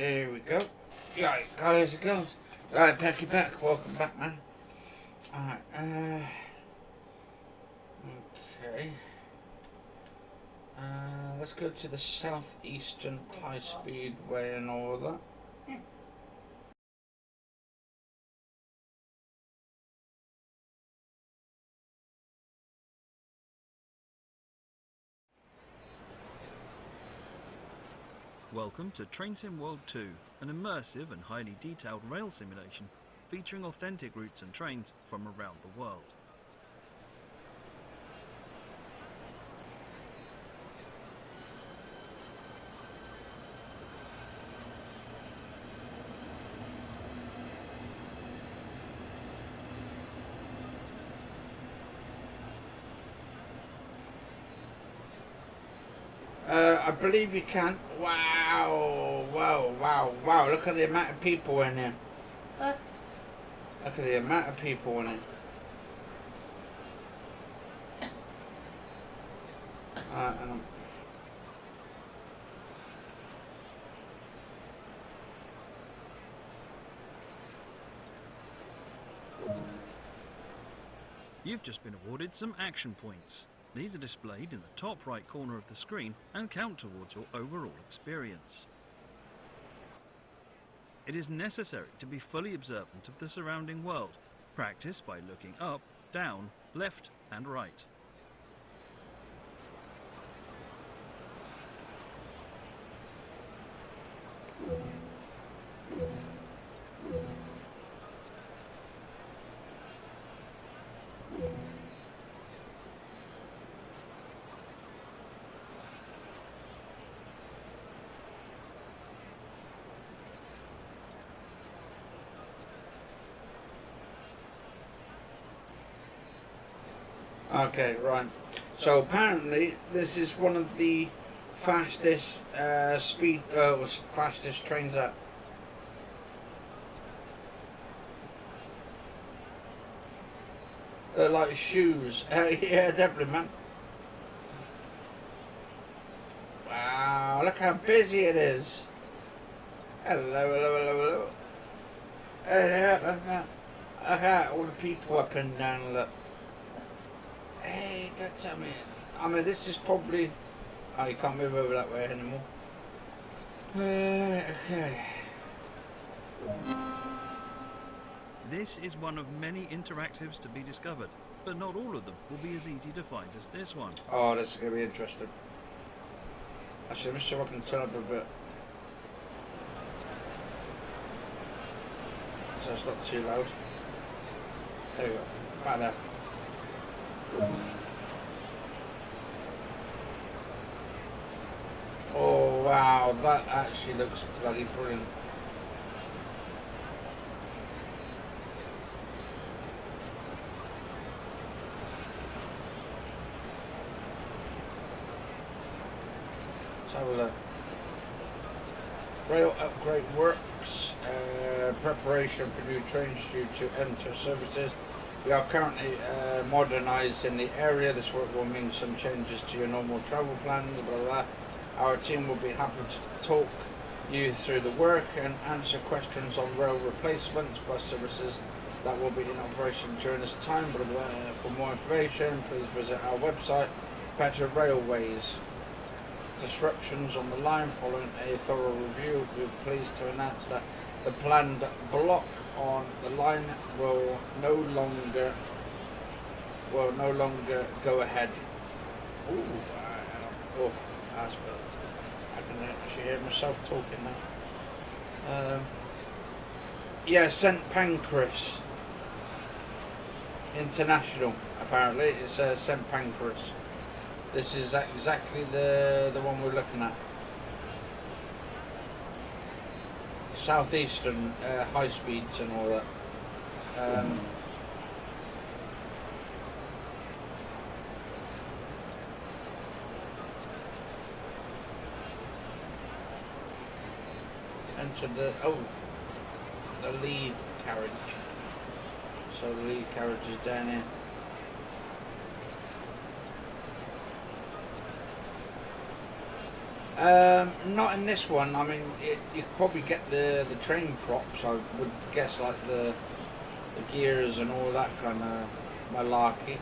Here we go. Right, guys, it goes. Right, pack you back. Welcome back, man. Alright, okay. Let's go to the southeastern high-speed way and all of that. Welcome to Train Sim World 2, an immersive and highly detailed rail simulation featuring authentic routes and trains from around the world. I believe you can. Wow, wow, wow, wow. Look at the amount of people in here. Look at the amount of people in it. You've just been awarded some action points. These are displayed in the top right corner of the screen and count towards your overall experience. It is necessary to be fully observant of the surrounding world. Practice by looking up, down, left and right. Okay, right. So apparently this is one of the fastest fastest trains out. They're like shoes. Yeah, definitely, man. Wow, look how busy it is. Hello, hello, hello, hello. Look at all the people up and down, look. Hey, that's, I mean, this is probably... Oh, you can't move over that way anymore. Okay. This is one of many interactives to be discovered, but not all of them will be as easy to find as this one. Oh, this is going to be interesting. Actually, let me see if I can turn up a bit. So it's not too loud. There we go. Right there. Oh wow, that actually looks bloody brilliant. Let's have a look. Rail upgrade works. Preparation for new trains due to enter services. We are currently modernising the area. This work will mean some changes to your normal travel plans, blah, blah, blah. Our team will be happy to talk you through the work and answer questions on rail replacements, bus services that will be in operation during this time. Blah, blah, blah. For more information, please visit our website, Better Railways. Disruptions on the line. Following a thorough review, we're pleased to announce that the planned block on the line will no longer go ahead. Ooh, oh, that's better. I can actually hear myself talking now. Yeah, St. Pancras International. Apparently, it's St. Pancras. This is exactly the one we're looking at. Southeastern high speeds and all that. Enter the lead carriage. So the lead carriage is down here. Not in this one. I mean, you could probably get the train props. I would guess, like the gears and all that kind of malarkey.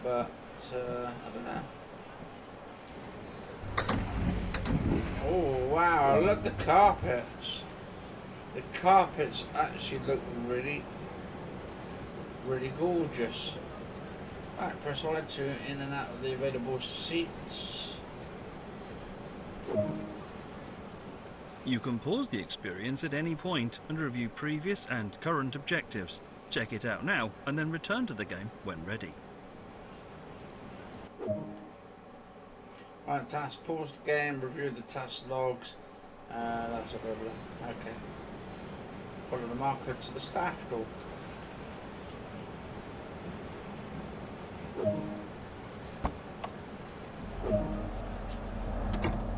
But I don't know. Oh wow! I love the carpets. The carpets actually look really gorgeous. Right, press Y to in and out of the available seats. You can pause the experience at any point and review previous and current objectives. Check it out now and then return to the game when ready. Right, task, pause the game, review the task logs. That's a problem. Okay. Follow the marker to the staff door.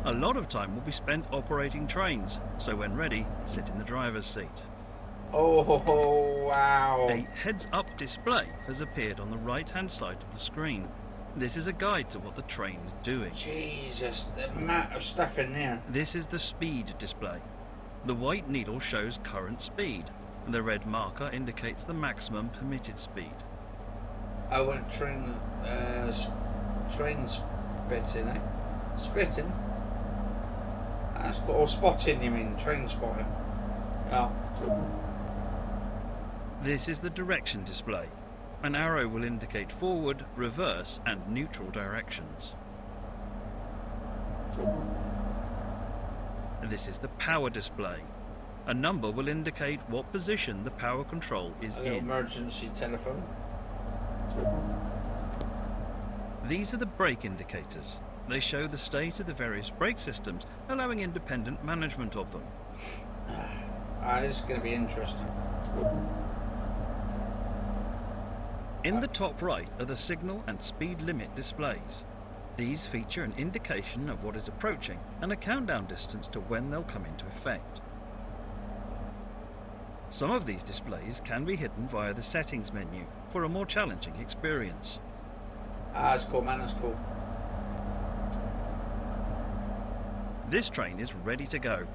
A lot of time will be spent operating trains, so when ready, sit in the driver's seat. Oh wow! A heads-up display has appeared on the right-hand side of the screen. This is a guide to what the train is doing. Jesus, the amount of stuff in there. This is the speed display. The white needle shows current speed, and the red marker indicates the maximum permitted speed. I went train spitting, eh? Spitting? That's cool. Or spotting, you mean? Train spotting. Yeah. This is the direction display. An arrow will indicate forward, reverse, and neutral directions. This is the power display. A number will indicate what position the power control is A little in. emergency telephone. These are the brake indicators. They show the state of the various brake systems, allowing independent management of them. This is going to be interesting. In the top right are the signal and speed limit displays. These feature an indication of what is approaching and a countdown distance to when they'll come into effect. Some of these displays can be hidden via the settings menu for a more challenging experience. That's cool, man, that's cool. This train is ready to go.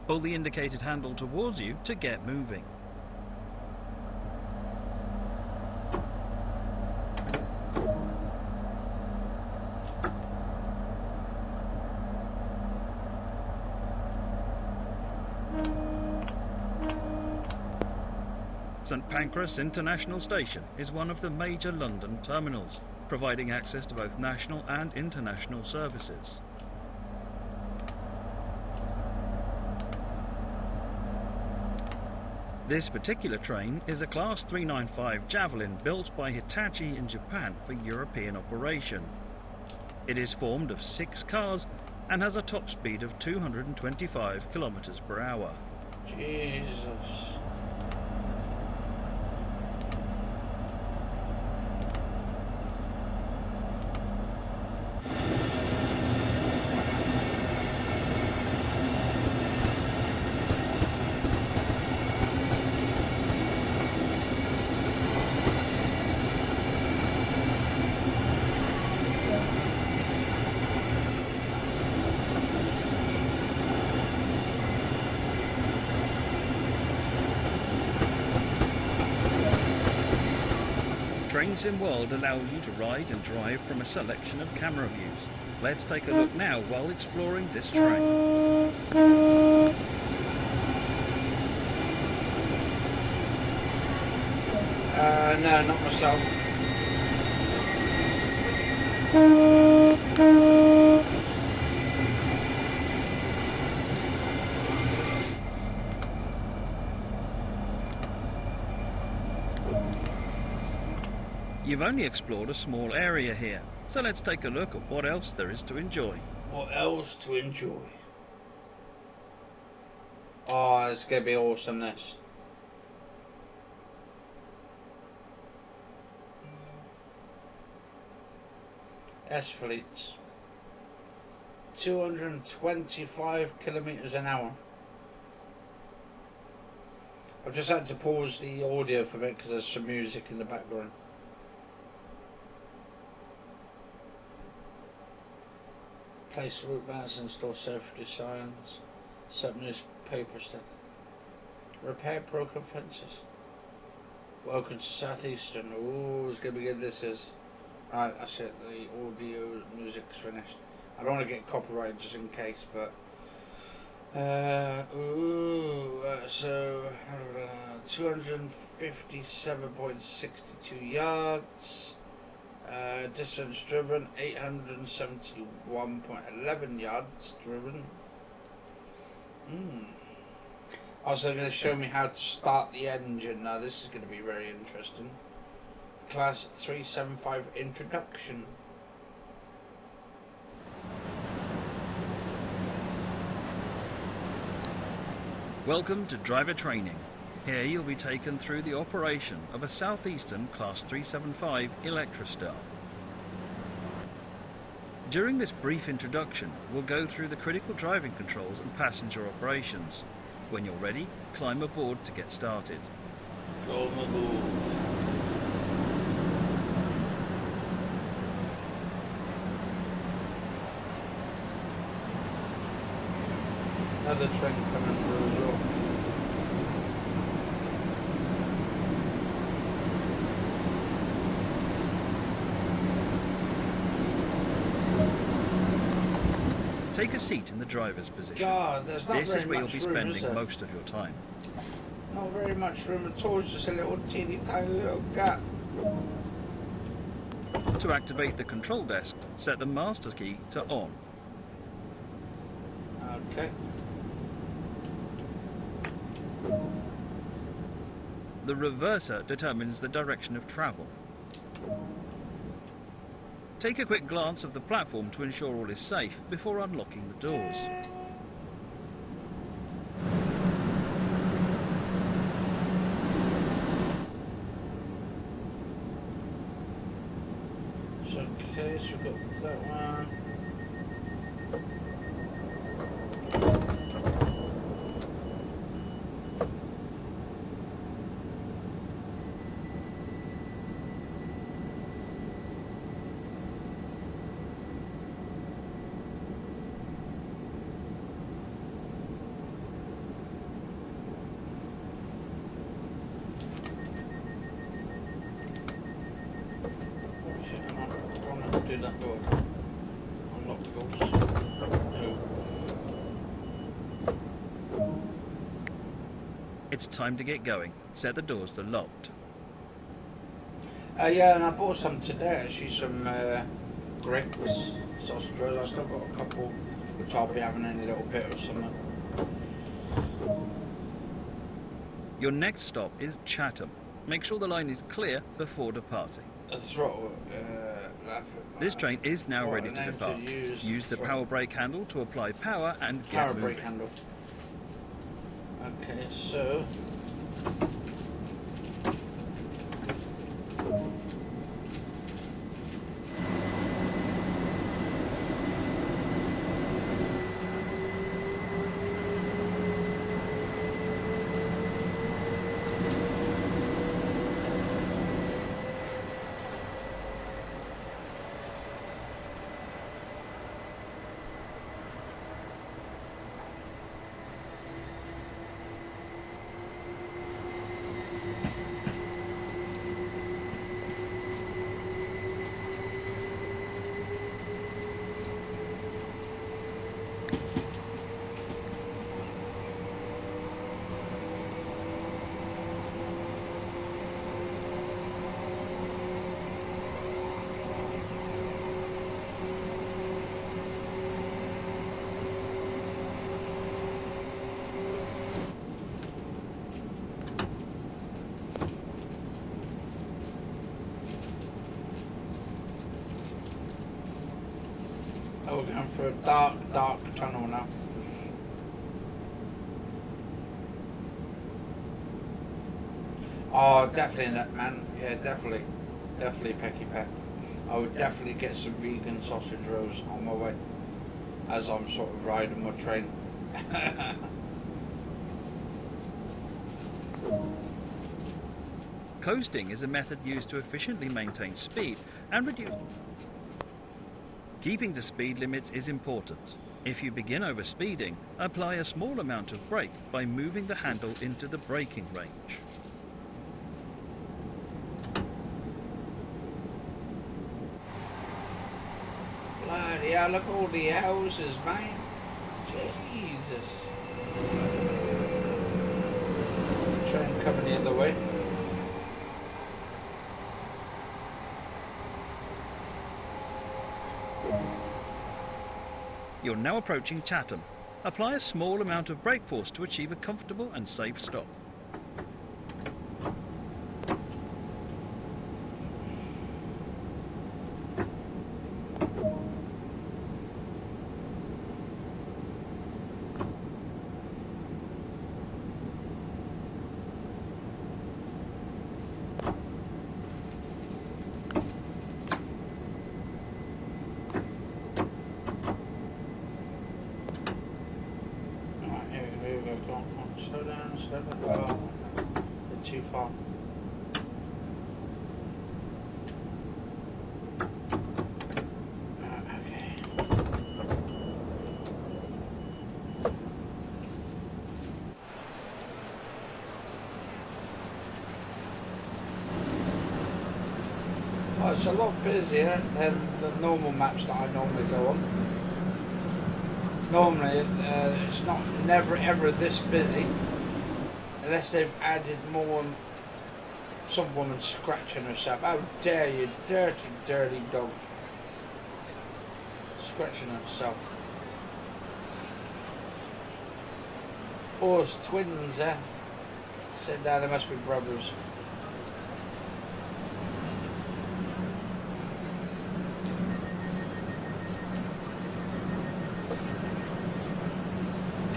Pull the indicated handle towards you to get moving. St Pancras International Station is one of the major London terminals, providing access to both national and international services. This particular train is a Class 395 Javelin built by Hitachi in Japan for European operation. It is formed of 6 cars and has a top speed of 225 km per hour. Jesus. Trainsim World allows you to ride and drive from a selection of camera views. Let's take a look now while exploring this train. No, not myself. You've only explored a small area here, so let's take a look at what else there is to enjoy. What else to enjoy? Oh, it's going to be awesome, this. S-Fleets. 225 kilometers an hour. I've just had to pause the audio for a bit because there's some music in the background. place route maps, install safety signs, set newspaper stand, repair broken fences. Welcome to Southeastern. Ooh, it's gonna be good. This is right. I said the audio music's finished. I don't want to get copyrighted just in case, but so 257.62 yards. Distance driven 871.11 yards driven. Also going to show me how to start the engine. Now this is going to be very interesting. Class 375 introduction. Welcome to driver training. Here you'll be taken through the operation of a Southeastern Class 375 Electrostar. During this brief introduction, we'll go through the critical driving controls and passenger operations. When you're ready, climb aboard to get started. Climb aboard. Another train coming through as well. Take a seat in the driver's position. God, there's not this very is where you'll much be room, spending most of your time. Not very much room at all, it's just a little teeny tiny little gap. To activate the control desk, set the master key to on. Okay. The reverser determines the direction of travel. Take a quick glance of the platform to ensure all is safe before unlocking the doors. So, okay, so we've got that one. Do that door. Unlock the doors. No. It's time to get going. Set the doors to locked. Yeah, and I bought some today, actually, some grapes, sausage rolls. I've still got a couple, which I'll be having in a little bit or something. Your next stop is Chatham. Make sure the line is clear before departing. A throttle, This train is now ready to depart. Use the power brake handle to apply power and get power moving. brake handle. Okay, so we're going for a dark tunnel now. Oh, definitely that, man. Yeah, definitely Pecky Peck. I would definitely get some vegan sausage rolls on my way as I'm sort of riding my train. Coasting is a method used to efficiently maintain speed and reduce. Keeping to speed limits is important. If you begin overspeeding, apply a small amount of brake by moving the handle into the braking range. Bloody hell, look at all the houses, mate. Jesus. The train coming the other way. You're now approaching Chatham. Apply a small amount of brake force to achieve a comfortable and safe stop. Slow down, slow down. Oh, bit too far. Okay. Oh, it's a lot busier than the normal maps that I normally go on. Normally, it's never ever this busy, unless they've added more. Some woman scratching herself. How dare you, dirty, dirty dog! Scratching herself. Oh, it's twins, eh? Sit down. They must be brothers.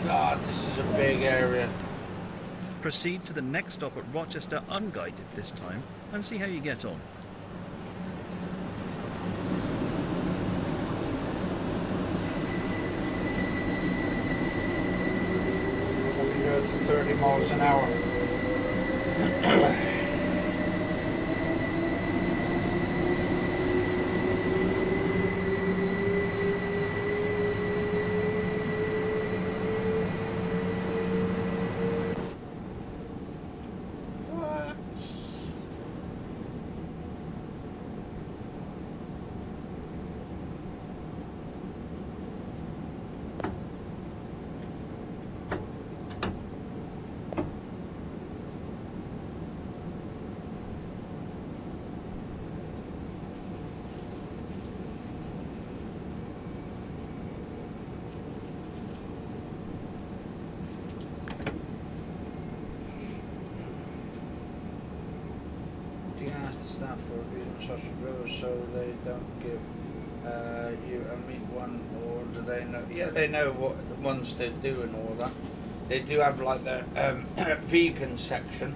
God, this is a big area. Proceed to the next stop at Rochester unguided this time and see how you get on. So we can go to 30 miles an hour. Ask the staff for a review on social drills so they don't give you a meat one, or do they know? Yeah, they know what the ones they do and all that. They do have like their vegan section.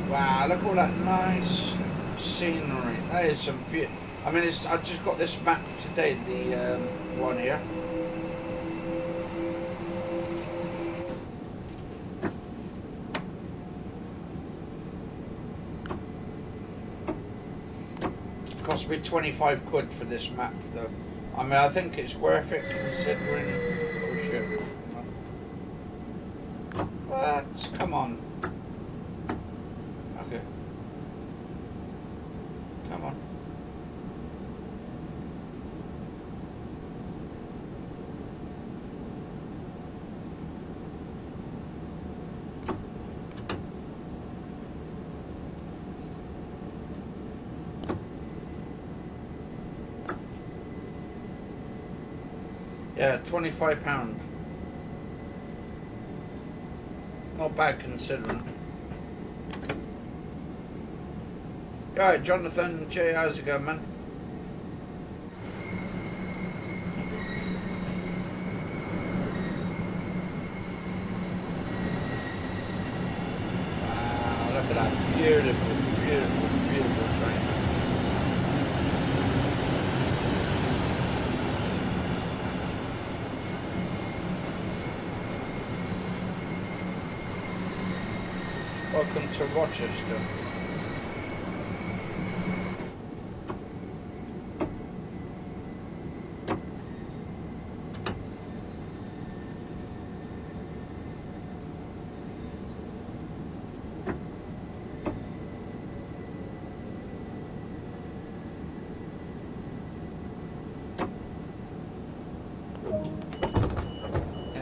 Wow, look at all that nice scenery. That is some beauty. I mean, I just got this map today, the one here. Cost me 25 quid for this map though. I mean, I think it's worth it considering. Oh shit. What? Come on. Okay. Come on. Yeah, £25. Not bad considering. Alright, Jonathan J, how's it going, man? Wow, look at that beautiful, beautiful, beautiful train. Welcome to Rochester.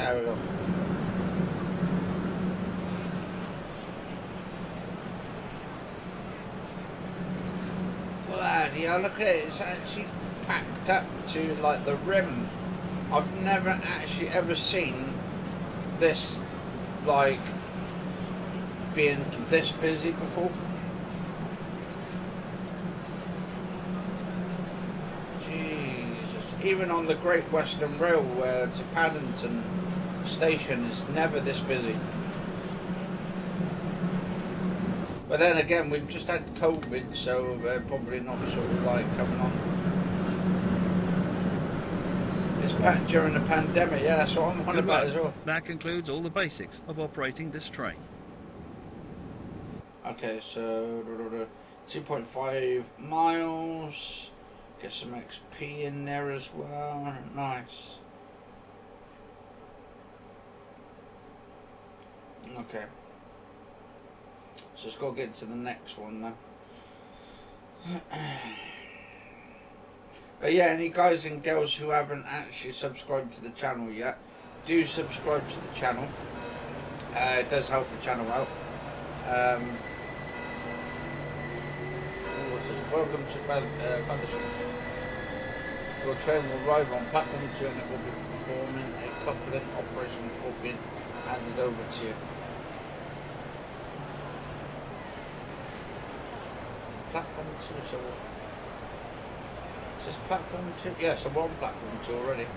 There we go. Bloody hell, look at it. It's actually packed up to like the rim. I've never actually ever seen this like being this busy before. Jesus. Even on the Great Western Rail to Paddington Station is never this busy. But then again, we've just had COVID, so they're probably not sort of like coming on. It's packed during the pandemic, yeah, that's what I'm on about as well. That concludes all the basics of operating this train. Okay, so 2.5 miles. Get some XP in there as well. Nice. Okay. So let's go get to the next one now. But yeah, any guys and girls who haven't actually subscribed to the channel yet, do subscribe to the channel. It does help the channel out. What's this? Welcome to Fathership. Your train will arrive on platform 2 and it will be performing a coupling operation before being handed over to you. Platform 2, so is this platform 2? Yeah, so we're on platform 2 already.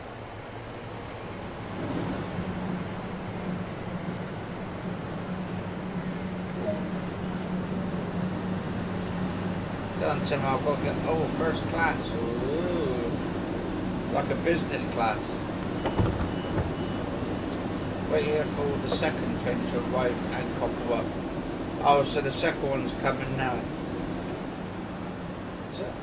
Done, Tim, I've got to get, oh, first class, ooh, it's like a business class. Wait here for the second train to arrive and couple up. Oh, so the second one's coming now. Is it?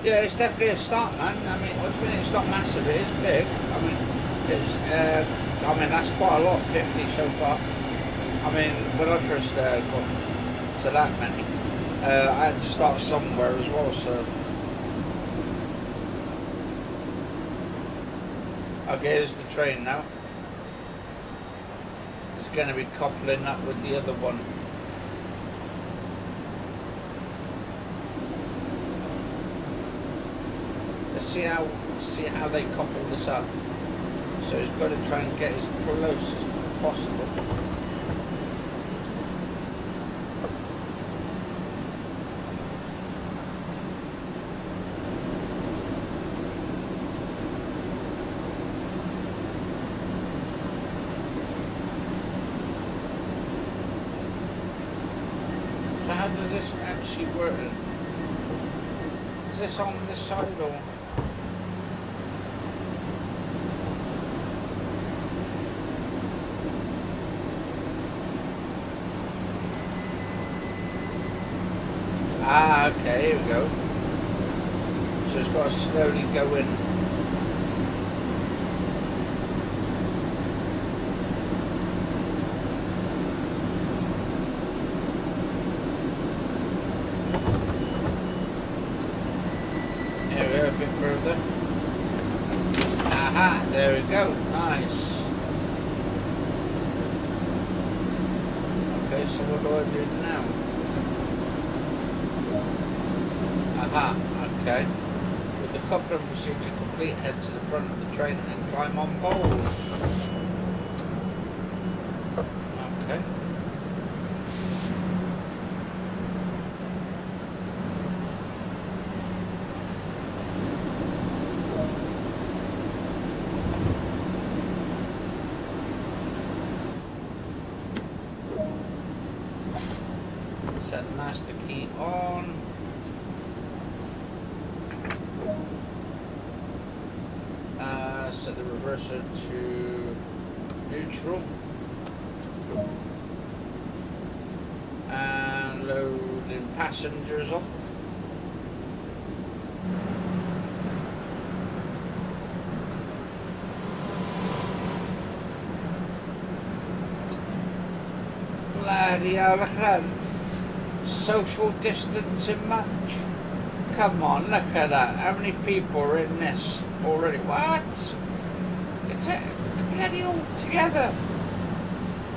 Yeah, it's definitely a start, man. I mean, what do you mean it's not massive? It is big. I mean, it's. I mean, that's quite a lot, 50 so far. I mean, when I first got to that many, I had to start somewhere as well. So, okay, here's the train now. It's going to be coupling up with the other one. See how they couple this up. So he's got to try and get as close as possible. So how does this actually work? Is this on this side or? Ah, okay, here we go. So it's got to slowly go in. Here we go, a bit further. Aha, there we go, nice. Okay, so what do I do now? Aha, okay. With the coupling procedure complete, head to the front of the train and climb on board. Okay. Set the master key on. Set the reverser to neutral and loading passengers up. Bloody hell, look at that. Social distancing match. Come on, look at that. How many people are in this already? What? It's bloody all together.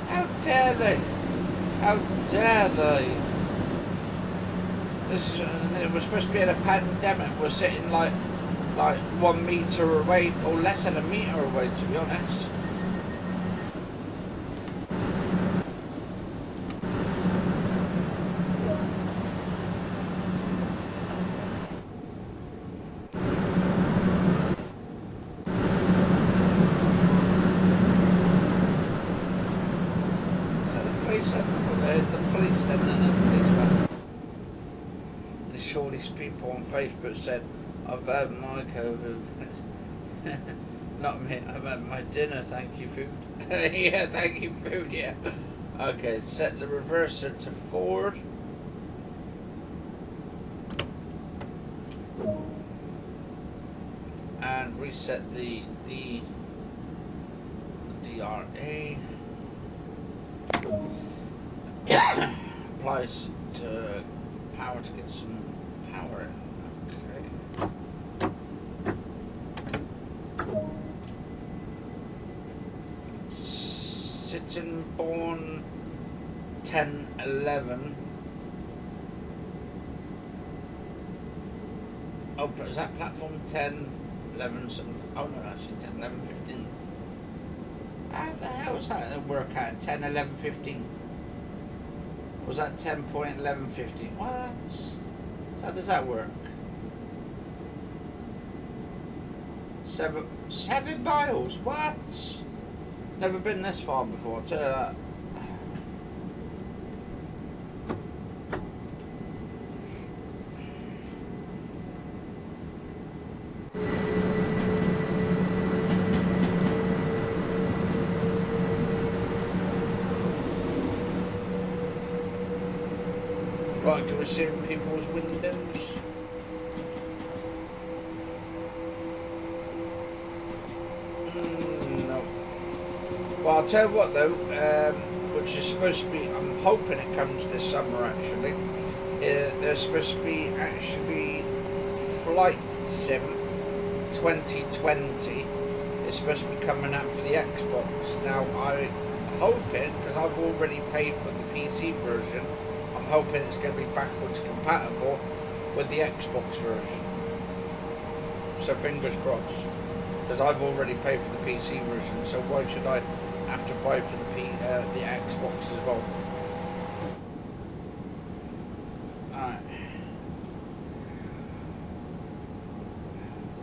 How dare they? How dare they? This is, it was supposed to be in a pandemic. We're sitting like 1 metre away, or less than a metre away, to be honest. All these people on Facebook said, I've had my COVID. Not me, I've had my dinner, thank you, food. Yeah, thank you, food, yeah. Okay, set the reverser to forward. And reset the DRA. Applies to power to get some power in. Okay. Sittingbourne 1011. Oh, is that platform 10, 11, some, oh no, actually 10, 11, 15. How the hell was that work out? 10, 11, 15. Was that 10.1150? What? So how does that work? 7 miles? What? Never been this far before, I'll tell you that. Right, can we see in people's windows? No. Well, I'll tell you what though, which is supposed to be, I'm hoping it comes this summer actually. There's supposed to be actually Flight Sim 2020. It's supposed to be coming out for the Xbox. Now, I'm hoping, because I've already paid for the PC version, I'm hoping it's going to be backwards compatible with the Xbox version. So fingers crossed. Because I've already paid for the PC version, so why should I have to buy for the Xbox as well? Alright.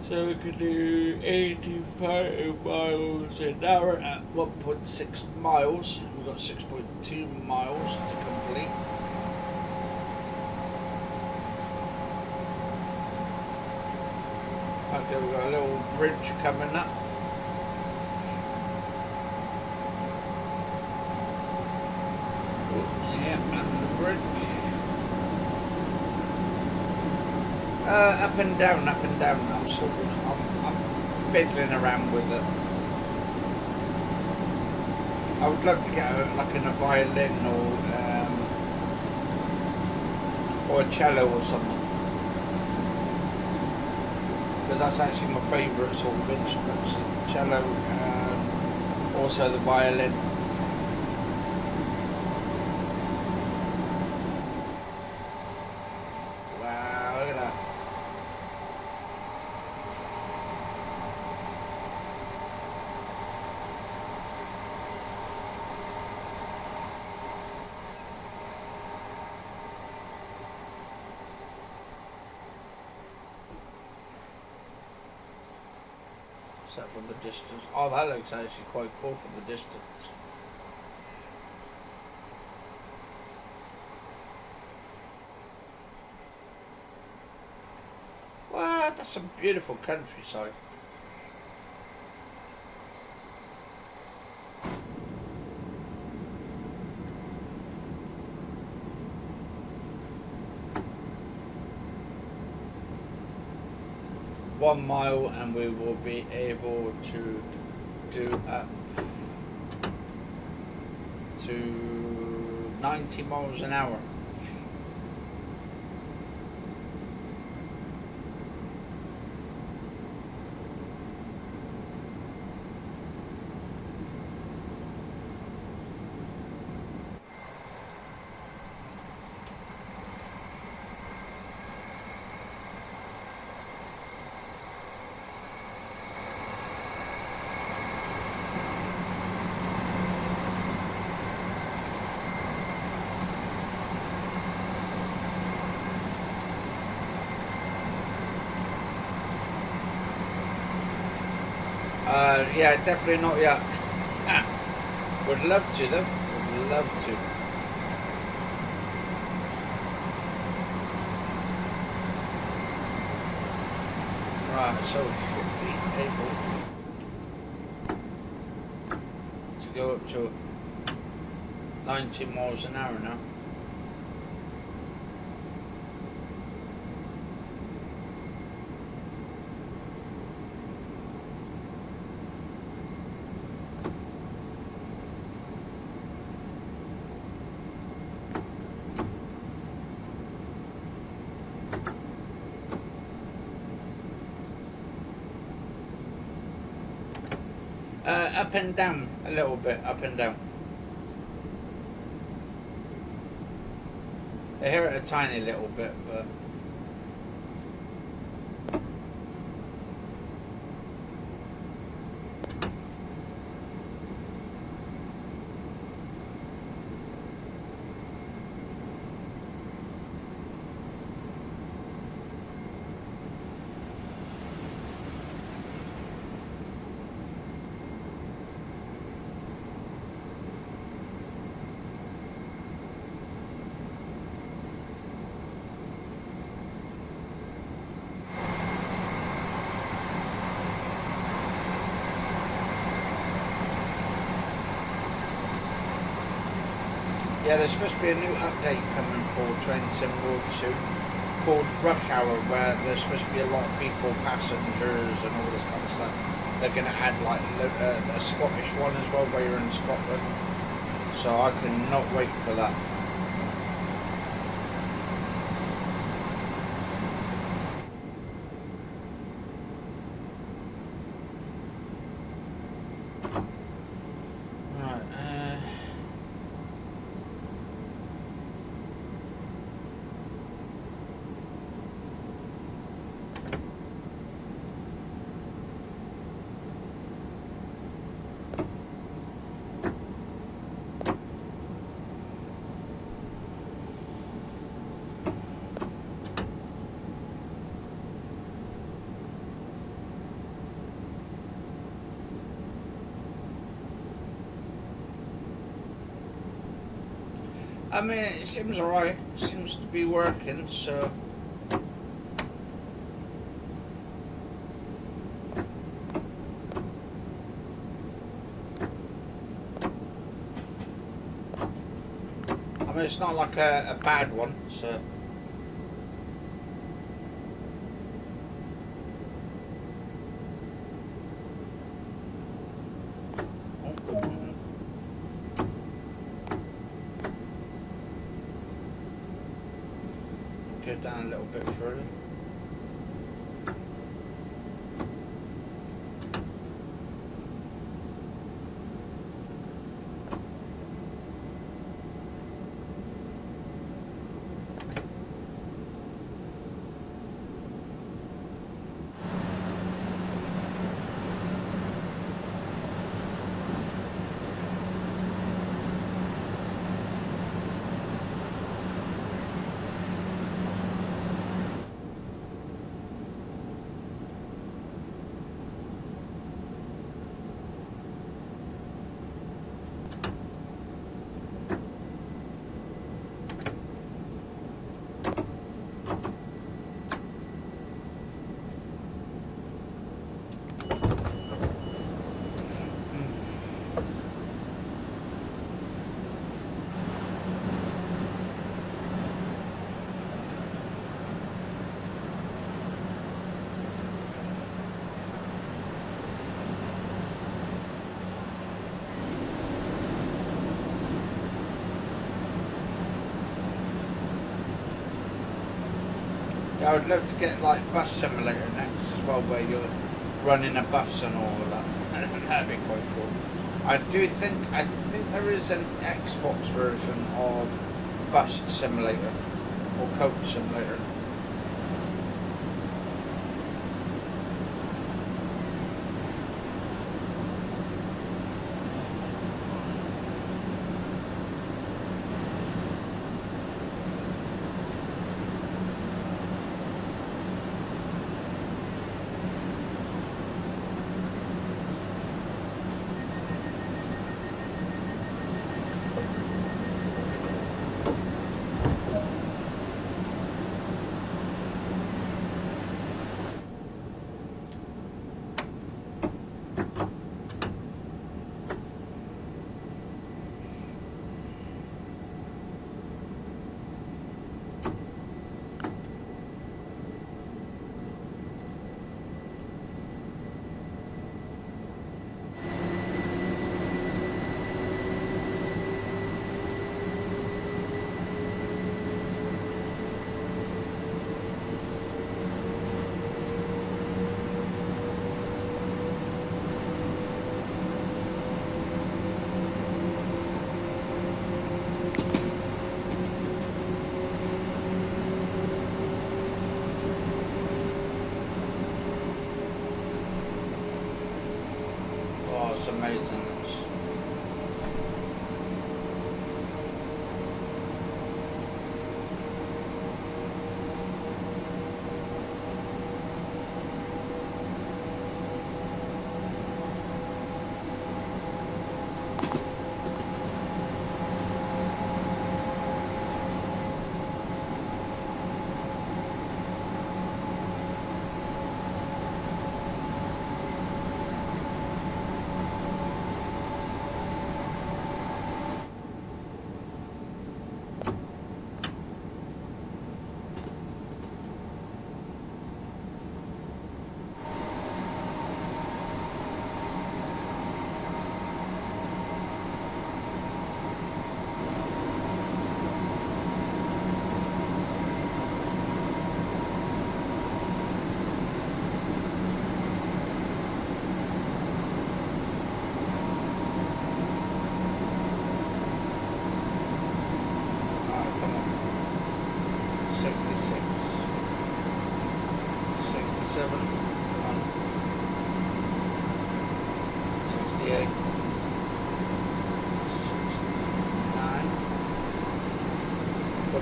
So we could do 85 miles an hour at 1.6 miles. We've got 6.2 miles to complete. Okay, we've got a little bridge coming up. Yeah, and the bridge. Up and down, up and down. I'm fiddling around with it. I would love to get like in a violin or a cello or something. Because that's actually my favourite sort of instruments, the cello and also the violin. Wow, look at that. Except from the distance. Oh, that looks actually quite cool from the distance. Wow, that's some beautiful countryside. 1 mile, and we will be able to do up to 90 miles an hour. Yeah, definitely not yet. Would love to though. Would love to. Right, so should be able to go up to 90 miles an hour now. Up and down a little bit, up and down. I hear it a tiny little bit, but yeah, there's supposed to be a new update coming for Train Sim World 2 called Rush Hour, where there's supposed to be a lot of people, passengers and all this kind of stuff. They're going to add like a Scottish one as well, where you're in Scotland. So I cannot wait for that. I mean, it seems alright. It seems to be working, so. I mean, it's not like a bad one, so. Go down a little bit further. Yeah, I would love to get like Bus Simulator next as well, where you're running a bus and all of that. That'd be quite cool. I think there is an Xbox version of Bus Simulator or Coach Simulator. Oh, it's amazing.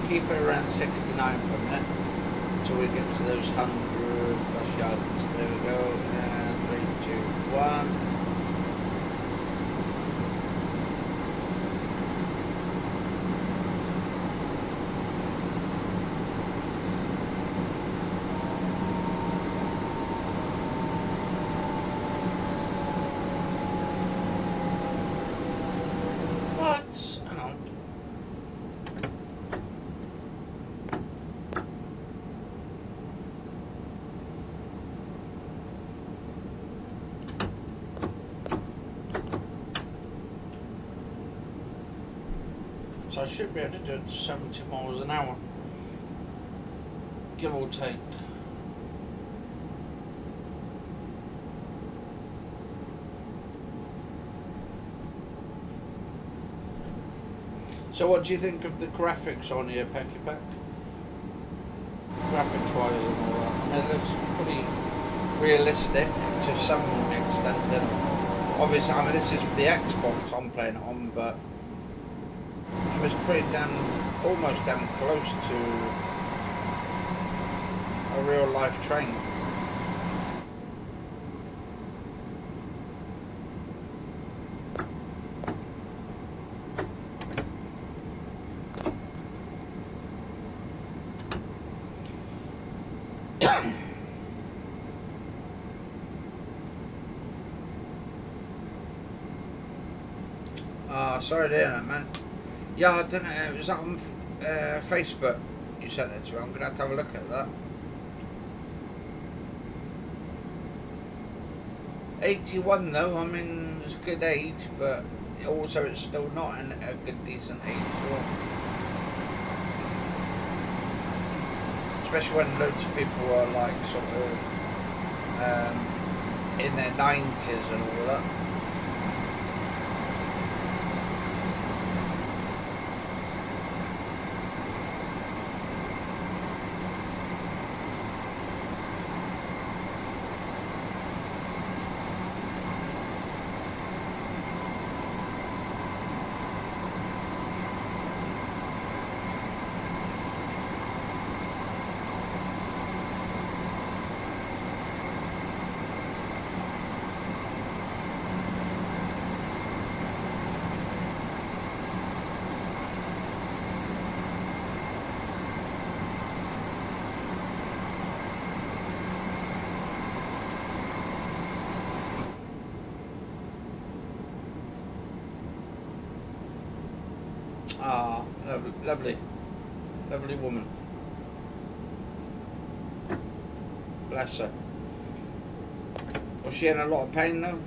Keep it around 69 for a minute until we get to those 100 plus yards. There we go. And 3, 2, 1. So I should be able to do it to 70 miles an hour, give or take. So what do you think of the graphics on here, Pecky Pack? Graphics wise and all that. I mean, it looks pretty realistic to some extent. And obviously, I mean, this is for the Xbox I'm playing it on, but it's pretty almost damn close to a real life train. Sorry to hear that, man. Yeah, I don't know, it was on Facebook you sent it to me. I'm going to have a look at that. 81 though, I mean, it's a good age, but also it's still not a good decent age for. especially when loads of people are like sort of in their 90s and all that. Ah, lovely, lovely woman. Bless her. Was she in a lot of pain though?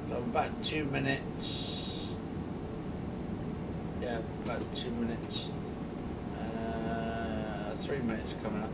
So about 2 minutes. Yeah, about 2 minutes. 3 minutes coming up.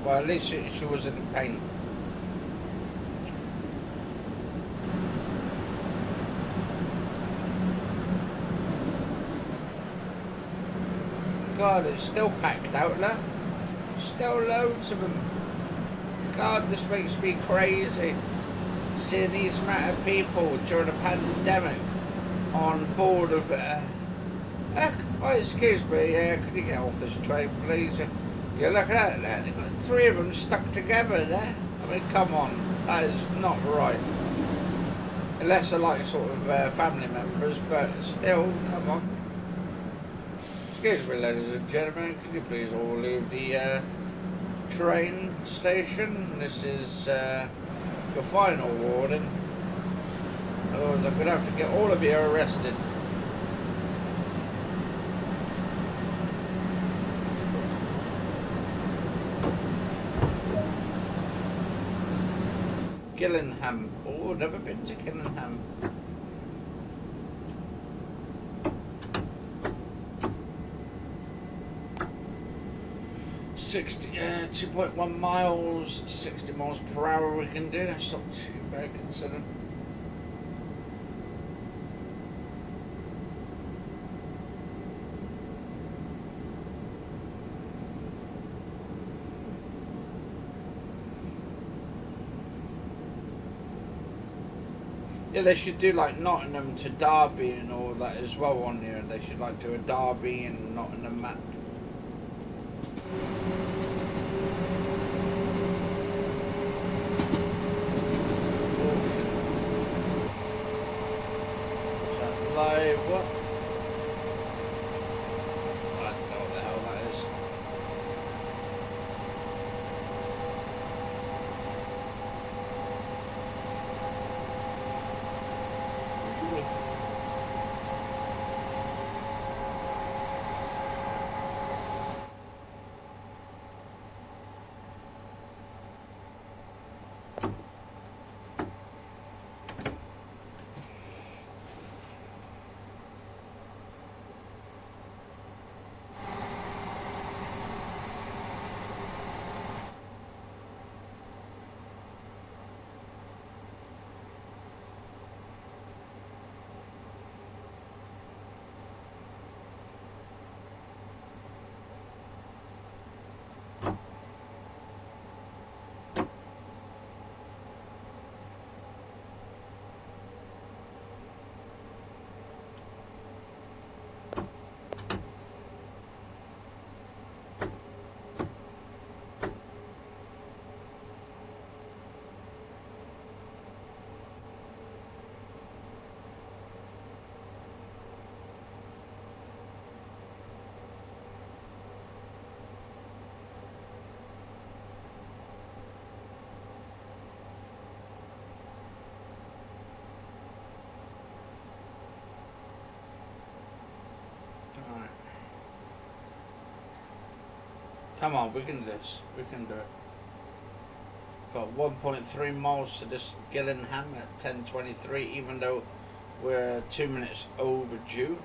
Well, at least she wasn't in pain. God, it's still packed out there. Still loads of them. God, this makes me crazy. Seeing these amount of people during a pandemic on board of it. Oh, excuse me, could you get off this train, please? Yeah, look at that. They've got 3 of them stuck together there. I mean, come on. That is not right. Unless they're like sort of family members, but still, come on. Excuse me, ladies and gentlemen. Could you please all leave the train station? This is your final warning. Otherwise, I'm going to have to get all of you arrested. Gillingham. Oh, never been to Gillingham. $60, 2.1 miles, 60 miles per hour we can do. That's not too bad considering. Yeah, they should do like Nottingham to Derby and all that as well on here. They should like do a Derby and Nottingham map. Is that live? What? I don't know what the hell that is. Come on, we can do this. We can do it. Got 1.3 miles to this Gillingham at 10:23, even though we're 2 minutes overdue.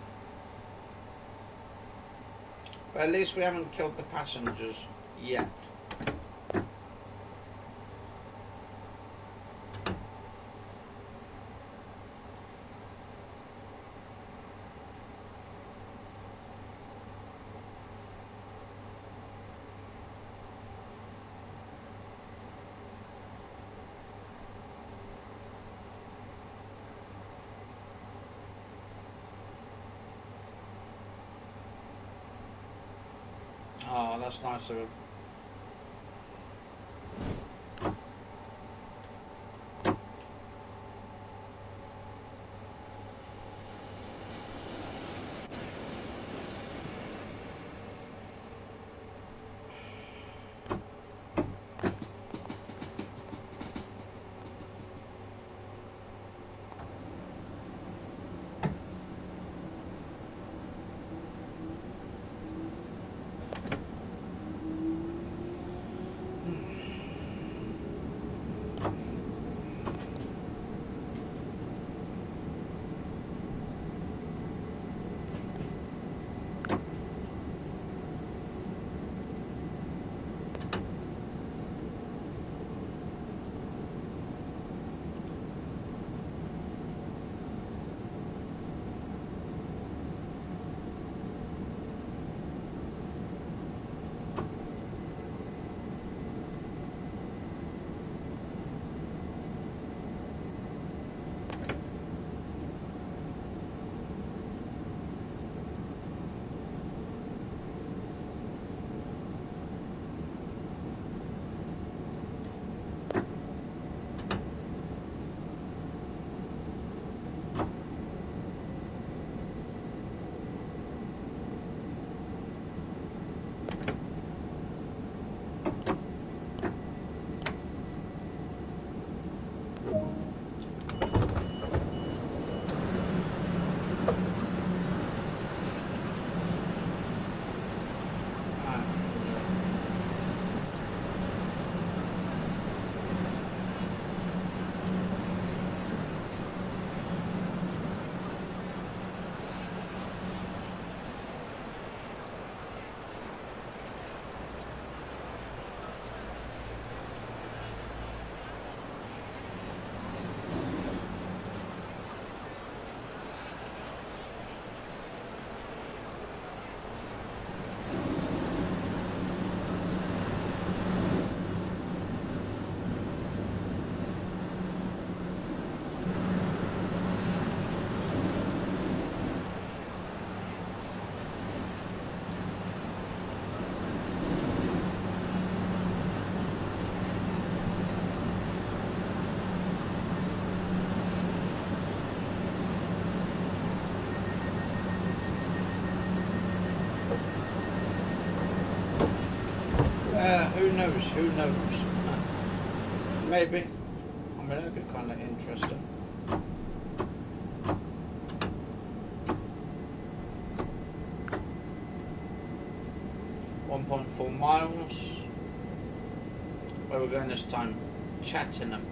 But at least we haven't killed the passengers yet. Oh, that's nice of him. Who knows? Who knows? Maybe. I mean, that'd be kind of interesting. .4 miles. Where we're going this time? Chatham.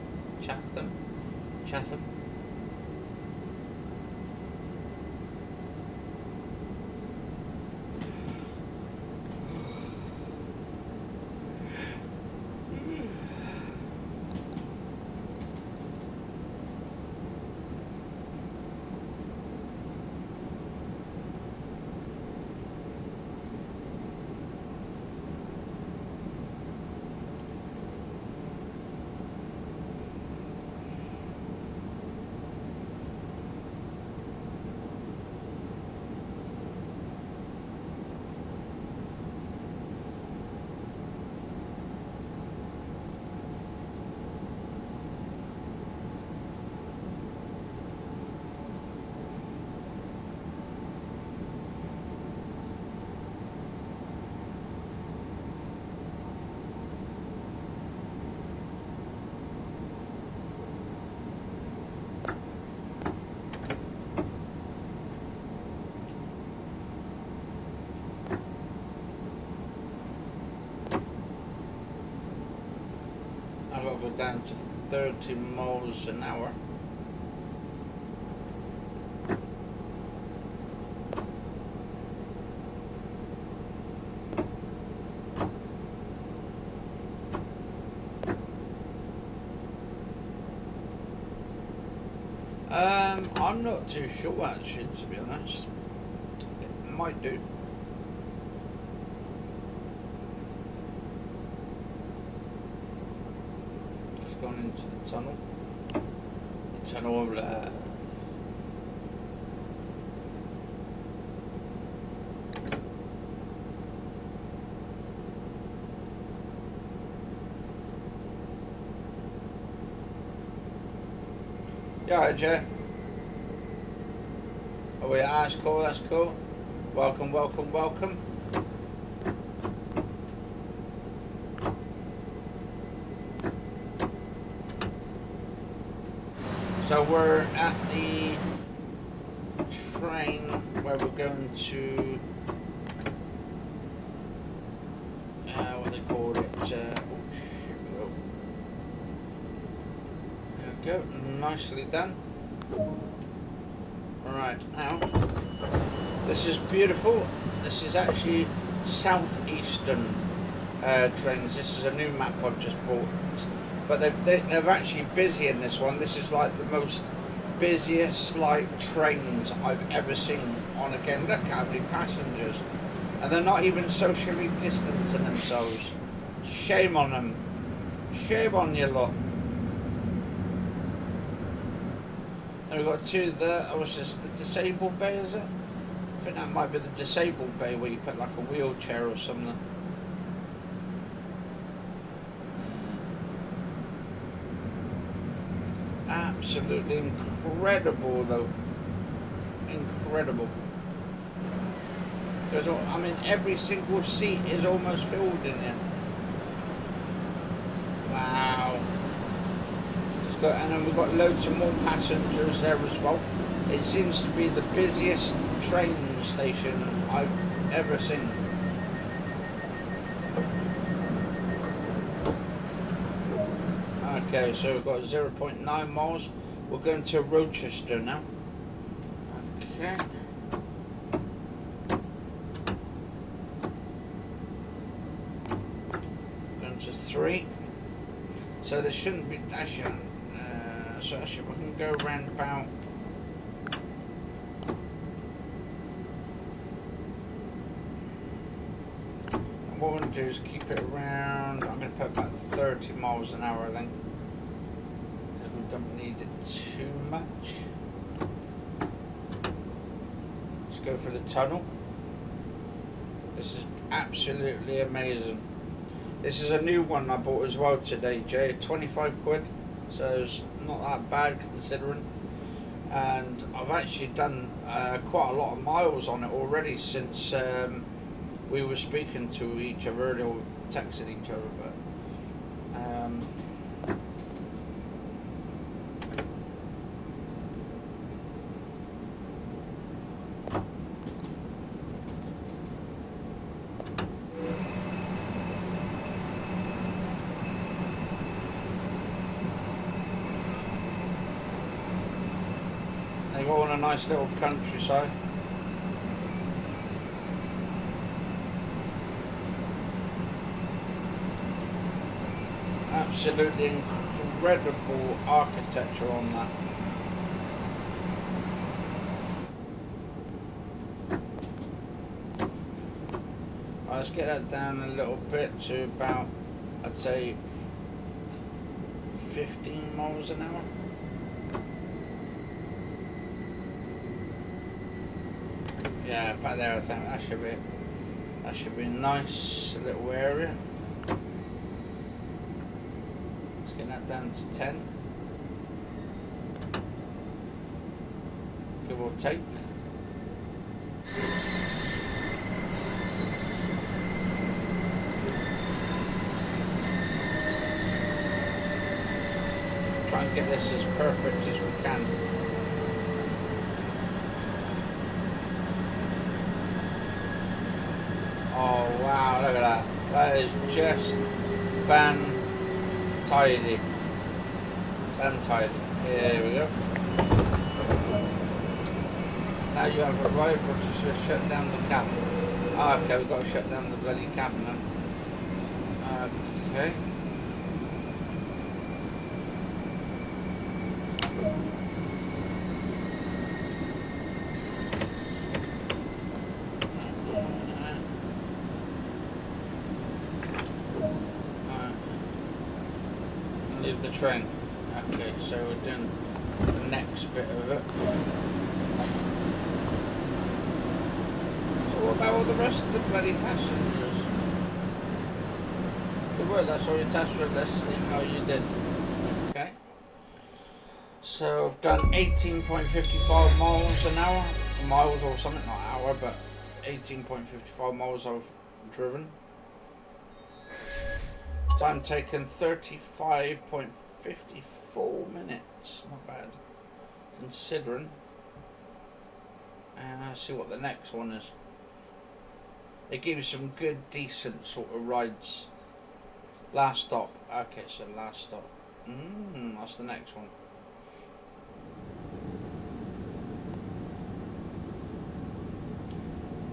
I've got to go down to 30 miles an hour. I'm not too sure actually, to be honest. It might do. Just gone into the tunnel. The tunnel over there. Yeah, Jay. Oh yeah, that's cool, that's cool. Welcome, welcome, welcome. So we're at the train where we're going to, what they call it, oh shit, there we go, nicely done. Right, now, this is beautiful. This is actually southeastern trains. This is a new map I've just bought. But they're actually busy in this one. This is like the most busiest like trains I've ever seen on. Again, look how many passengers. And they're not even socially distancing themselves. Shame on them. Shame on you lot. And we've got two there. Oh, what's this? The disabled bay, is it? I think that might be the disabled bay where you put like a wheelchair or something. Absolutely incredible though. Incredible. Because, I mean, every single seat is almost filled in here. Wow. And then we've got loads of more passengers there as well. It seems to be the busiest train station I've ever seen. Okay, so we've got 0.9 miles. We're going to Rochester now. Okay. Going to 3. So there shouldn't be dashing. So actually we can go around about and what we're going to do is keep it around, I'm going to put about 30 miles an hour I think, because we don't need it too much. Let's go for the tunnel. This is absolutely amazing. This is a new one I bought as well today, Jay, 25 quid. So it's not that bad considering, and I've actually done quite a lot of miles on it already since we were speaking to each other earlier, or texting each other, but they go on a nice little countryside. Absolutely incredible architecture on that. Right, let's get that down a little bit to about, I'd say, 15 miles an hour. Yeah, back there I think that should be a nice little area. Let's get that down to 10. Give or take. Try and get this as perfect as we can. Oh wow, look at that. That is just fantastic. Untitled. Untitled. Here we go. Now you have arrived, or just shut down the cabin. Ah, okay, we've got to shut down the bloody cabin now. Okay. Leave the train. Okay, so we're doing the next bit of it. So what about all the rest of the bloody passengers? Good work, that's all your task for. Let's see how you did. Okay. So I've done 18.55 miles an hour. Miles or something, not hour, but 18.55 miles I've driven. Time taken 35.54 minutes. Not bad, considering. And see what the next one is. They give you some good, decent sort of rides. Last stop. Okay, so last stop. That's the next one.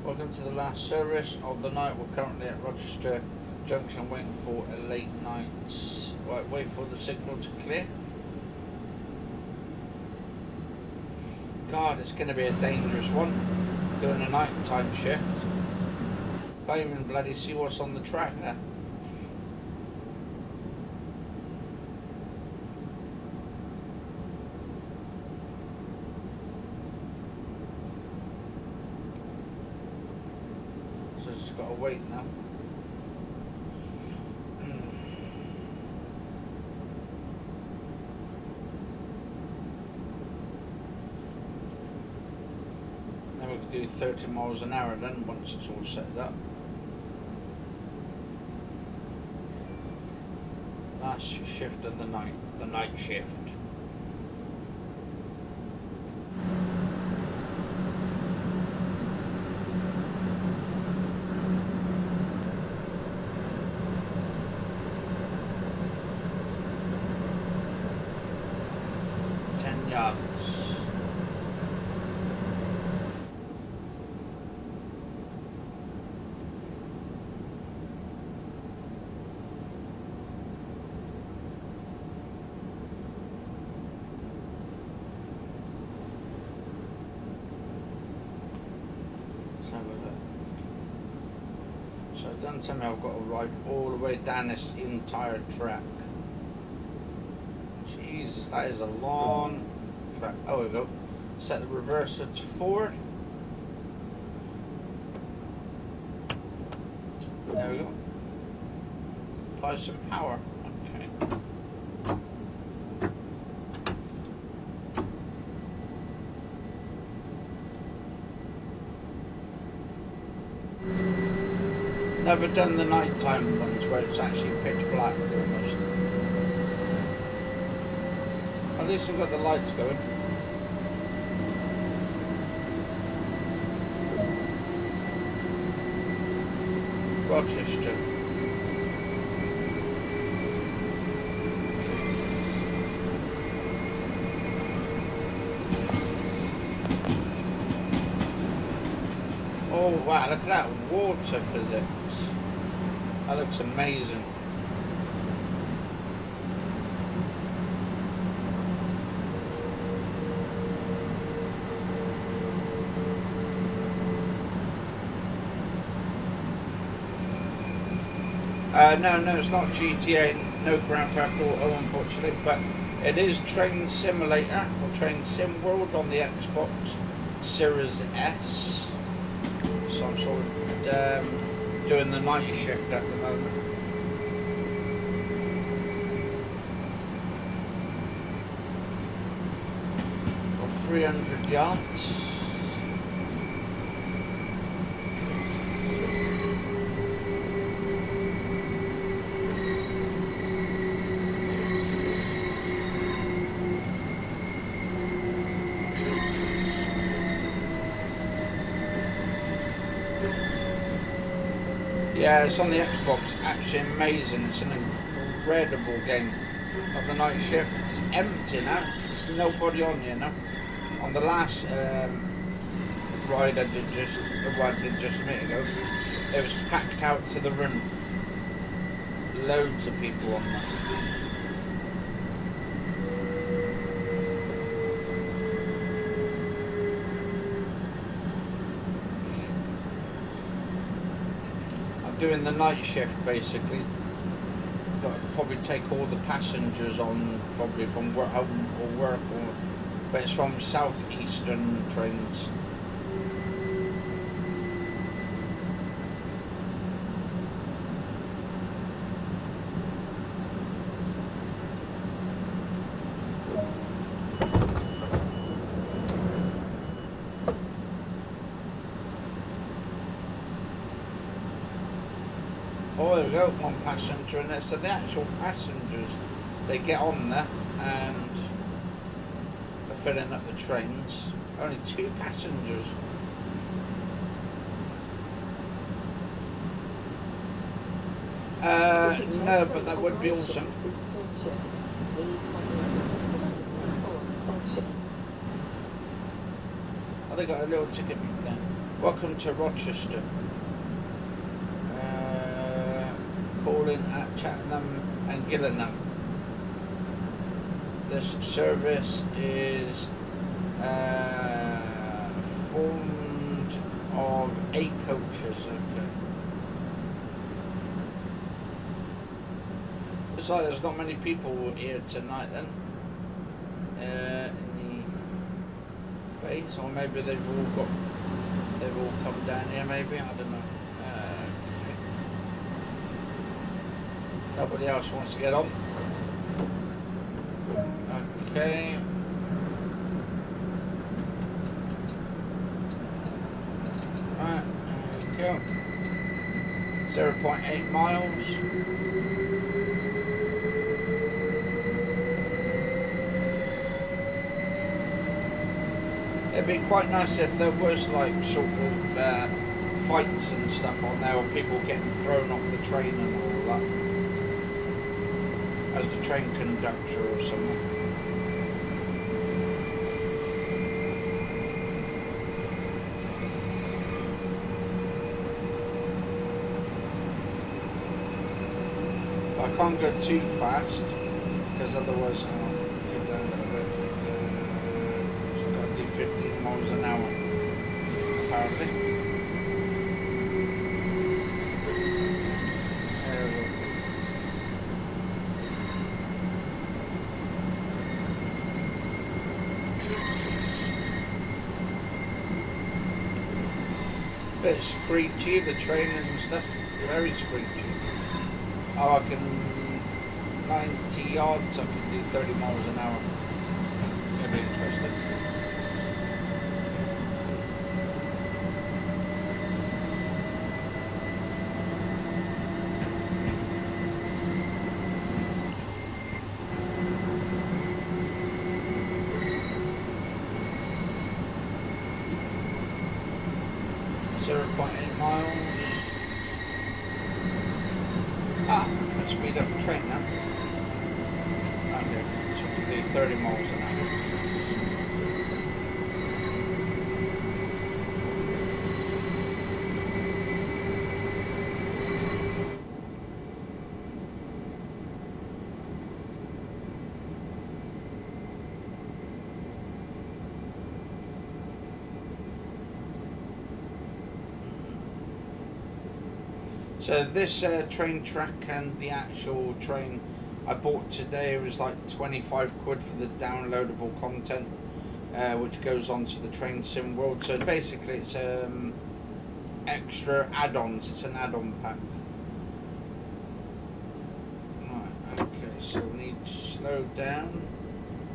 Welcome to the last service of the night. We're currently at Rochester Junction waiting for a late night. Right, wait for the signal to clear. God, it's going to be a dangerous one. Doing a night time shift. Can't even bloody see what's on the track now. So just got to wait now. Then we could do 30 miles an hour then once it's all set up. Last shift of the night shift. So don't tell me I've got to ride all the way down this entire track. Jesus, that is a long track. Oh, we go. Set the reverser to forward. There we go. Apply some power. Okay. Never done the nighttime ones where it's actually pitch black almost. At least we've got the lights going. Rochester. Oh wow, look at that water physics. That looks amazing. No, it's not GTA, no Grand Theft Auto, unfortunately, but it is Train Simulator, or Train Sim World on the Xbox Series S. So I'm sort of doing the night shift at the moment. Got 300 yards. Yeah, it's on the Xbox. Absolutely amazing. It's an incredible game. of the night shift. It's empty now. There's nobody on here now. On the last ride I did just a minute ago, it was packed out to the rim. Loads of people on that. I'm doing the night shift basically. Got to probably take all the passengers on, probably from work, home or work, but it's from southeastern trains. Oh, there we go, one passenger in there. So the actual passengers, they get on there and they're filling up the trains. Only 2 passengers. No, but that would be awesome. Oh, they got a little ticket there. Welcome to Rochester. Calling at Cheltenham and Gillingham. This service is formed of 8 coaches. Okay. Looks like there's not many people here tonight then. In the base, or maybe they've all come down here. Maybe, I don't know. Nobody else wants to get on. Okay. Right, there we go. 0.8 miles. It'd be quite nice if there was like sort of fights and stuff on there, or people getting thrown off the train and all that. As the train conductor or something. But I can't go too fast because otherwise I'll go down a bit. So I've got to do 15 miles an hour apparently. 'Bit screechy, the train and stuff, very screechy. Oh, I can 90 yards, I can do 30 miles an hour. It'll be interesting. Ah, let's speed up the train now. Okay, so we can do 30 miles an hour. So this train track and the actual train I bought today was like 25 quid for the downloadable content, which goes onto the Train Sim World. So basically it's extra add-ons, it's an add-on pack. Right, okay, so we need to slow down.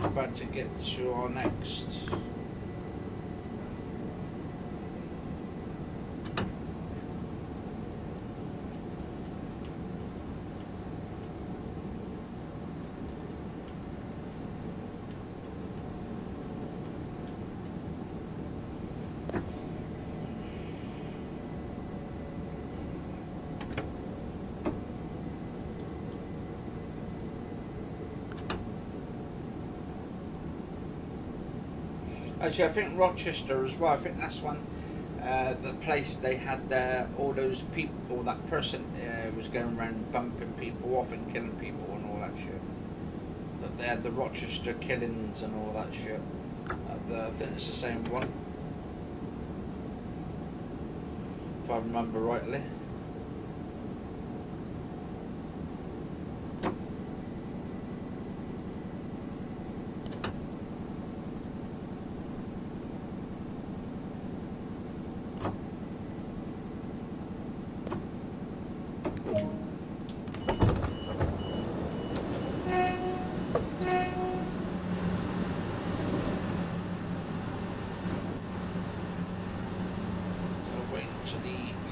We're about to get to our next. Actually, I think Rochester as well. I think that's one, the place they had there. All those people, that person was going around bumping people off and killing people and all that shit. That they had the Rochester killings and all that shit. I think it's the same one, if I remember rightly.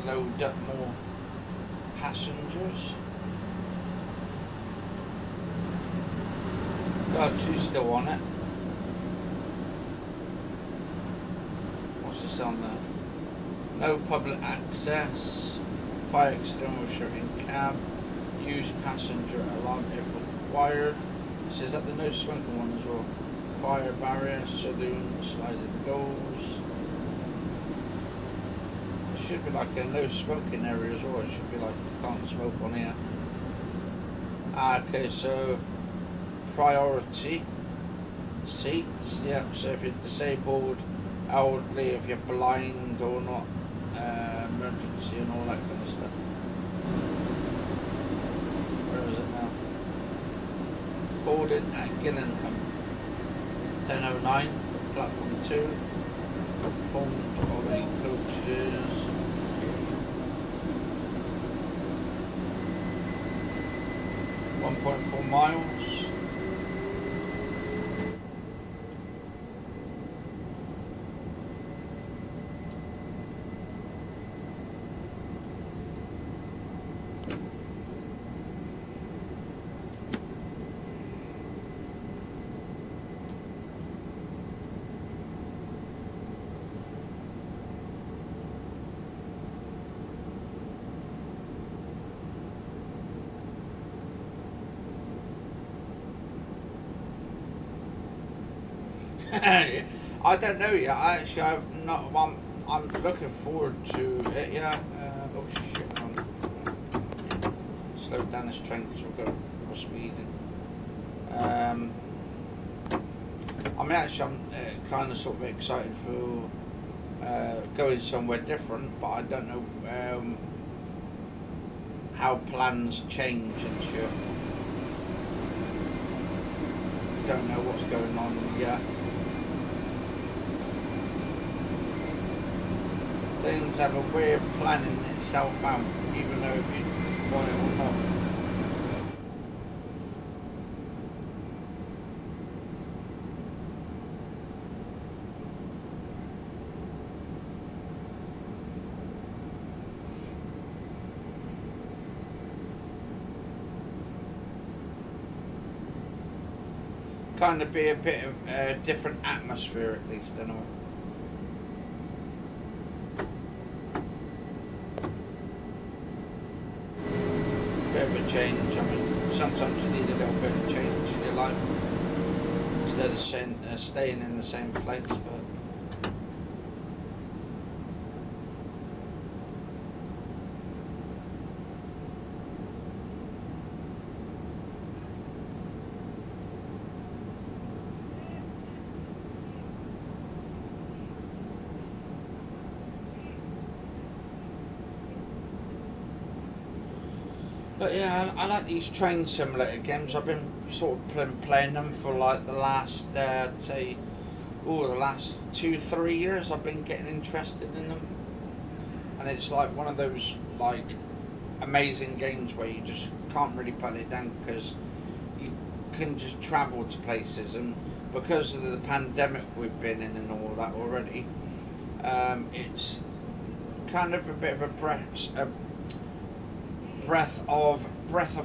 Load up more passengers. God, she's still on it. What's this on there? No public access. Fire extinguisher in cab. Use passenger alarm if required. This is at the no smoking one as well. Fire barrier, saloon, sliding doors. Should be like a no smoking area as well. It should be like you can't smoke on here. Okay, so priority seats. Yeah, so if you're disabled, elderly, if you're blind or not, emergency and all that kind of stuff. Where is it now? Called in at Gillingham. 10:09, platform 2. Formed of 8 coaches. 1.4 miles. I don't know yet. I'm not. I'm looking forward to it. Yeah. Oh shit! Slow down this train because we're speeding. I mean, actually, I'm kind of sort of excited for going somewhere different, but I don't know how plans change and shit. Don't know what's going on yet. Things have a way of planning itself out, even though if you want it or not. Kind of be a bit of a different atmosphere, at least, anyway. Bit of a change. I mean, sometimes you need a little bit of change in your life instead of staying in the same place. But yeah, I like these train simulator games. I've been sort of playing them for like the last, the last 2-3 years. I've been getting interested in them, and it's like one of those like amazing games where you just can't really put it down because you can just travel to places, and because of the pandemic we've been in and all that already, it's kind of a bit of a breath of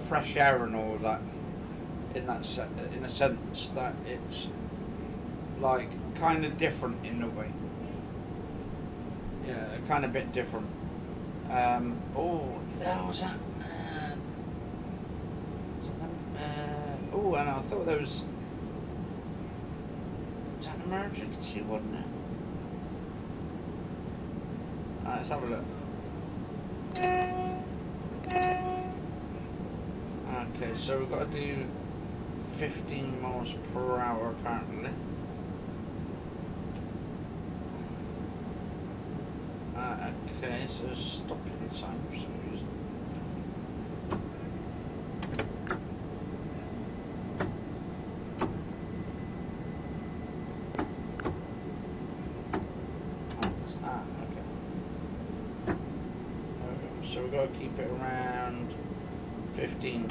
fresh air and all that. In a sense that it's like kind of different in a way. Yeah, kind of bit different. Oh, there was that. Oh, and I thought there was. Was that emergency, wasn't it? Alright, let's have a look. Okay, so we've got to do 15 miles per hour apparently. Okay, so stopping sign for some reason. Okay. So we've got to keep it around 15.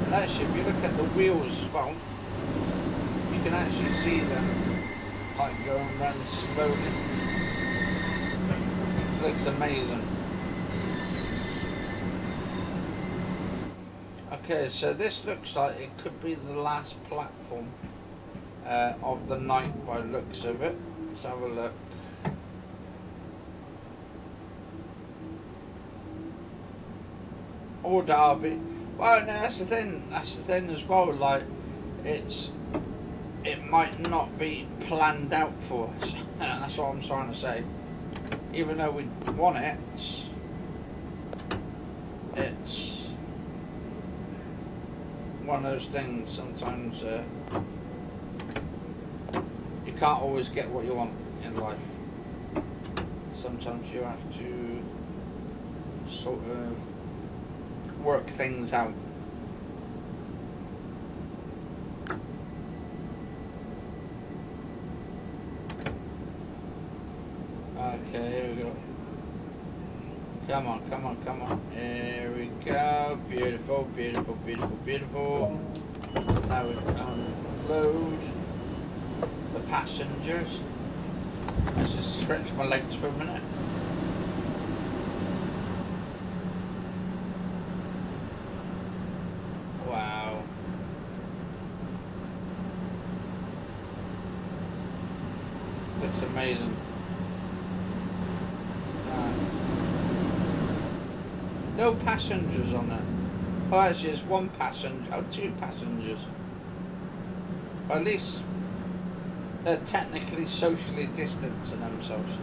And actually, if you look at the wheels as well, you can actually see them like going around slowly. Looks amazing. Okay, so this looks like it could be the last platform of the night by the looks of it. Let's have a look. Or Derby. Well, no, that's the thing. That's the thing as well. Like, it might not be planned out for us. That's what I'm trying to say. Even though we want it, it's one of those things. Sometimes you can't always get what you want in life. Sometimes you have to sort of work things out. Okay, here we go. Come on, come on, come on. Here we go. Beautiful, beautiful, beautiful, beautiful. Now we unload the passengers. Let's just stretch my legs for a minute. Wow. Looks amazing. No passengers on it. Oh, actually, it's one passenger. Oh, two passengers. Or at least they're technically socially distancing themselves.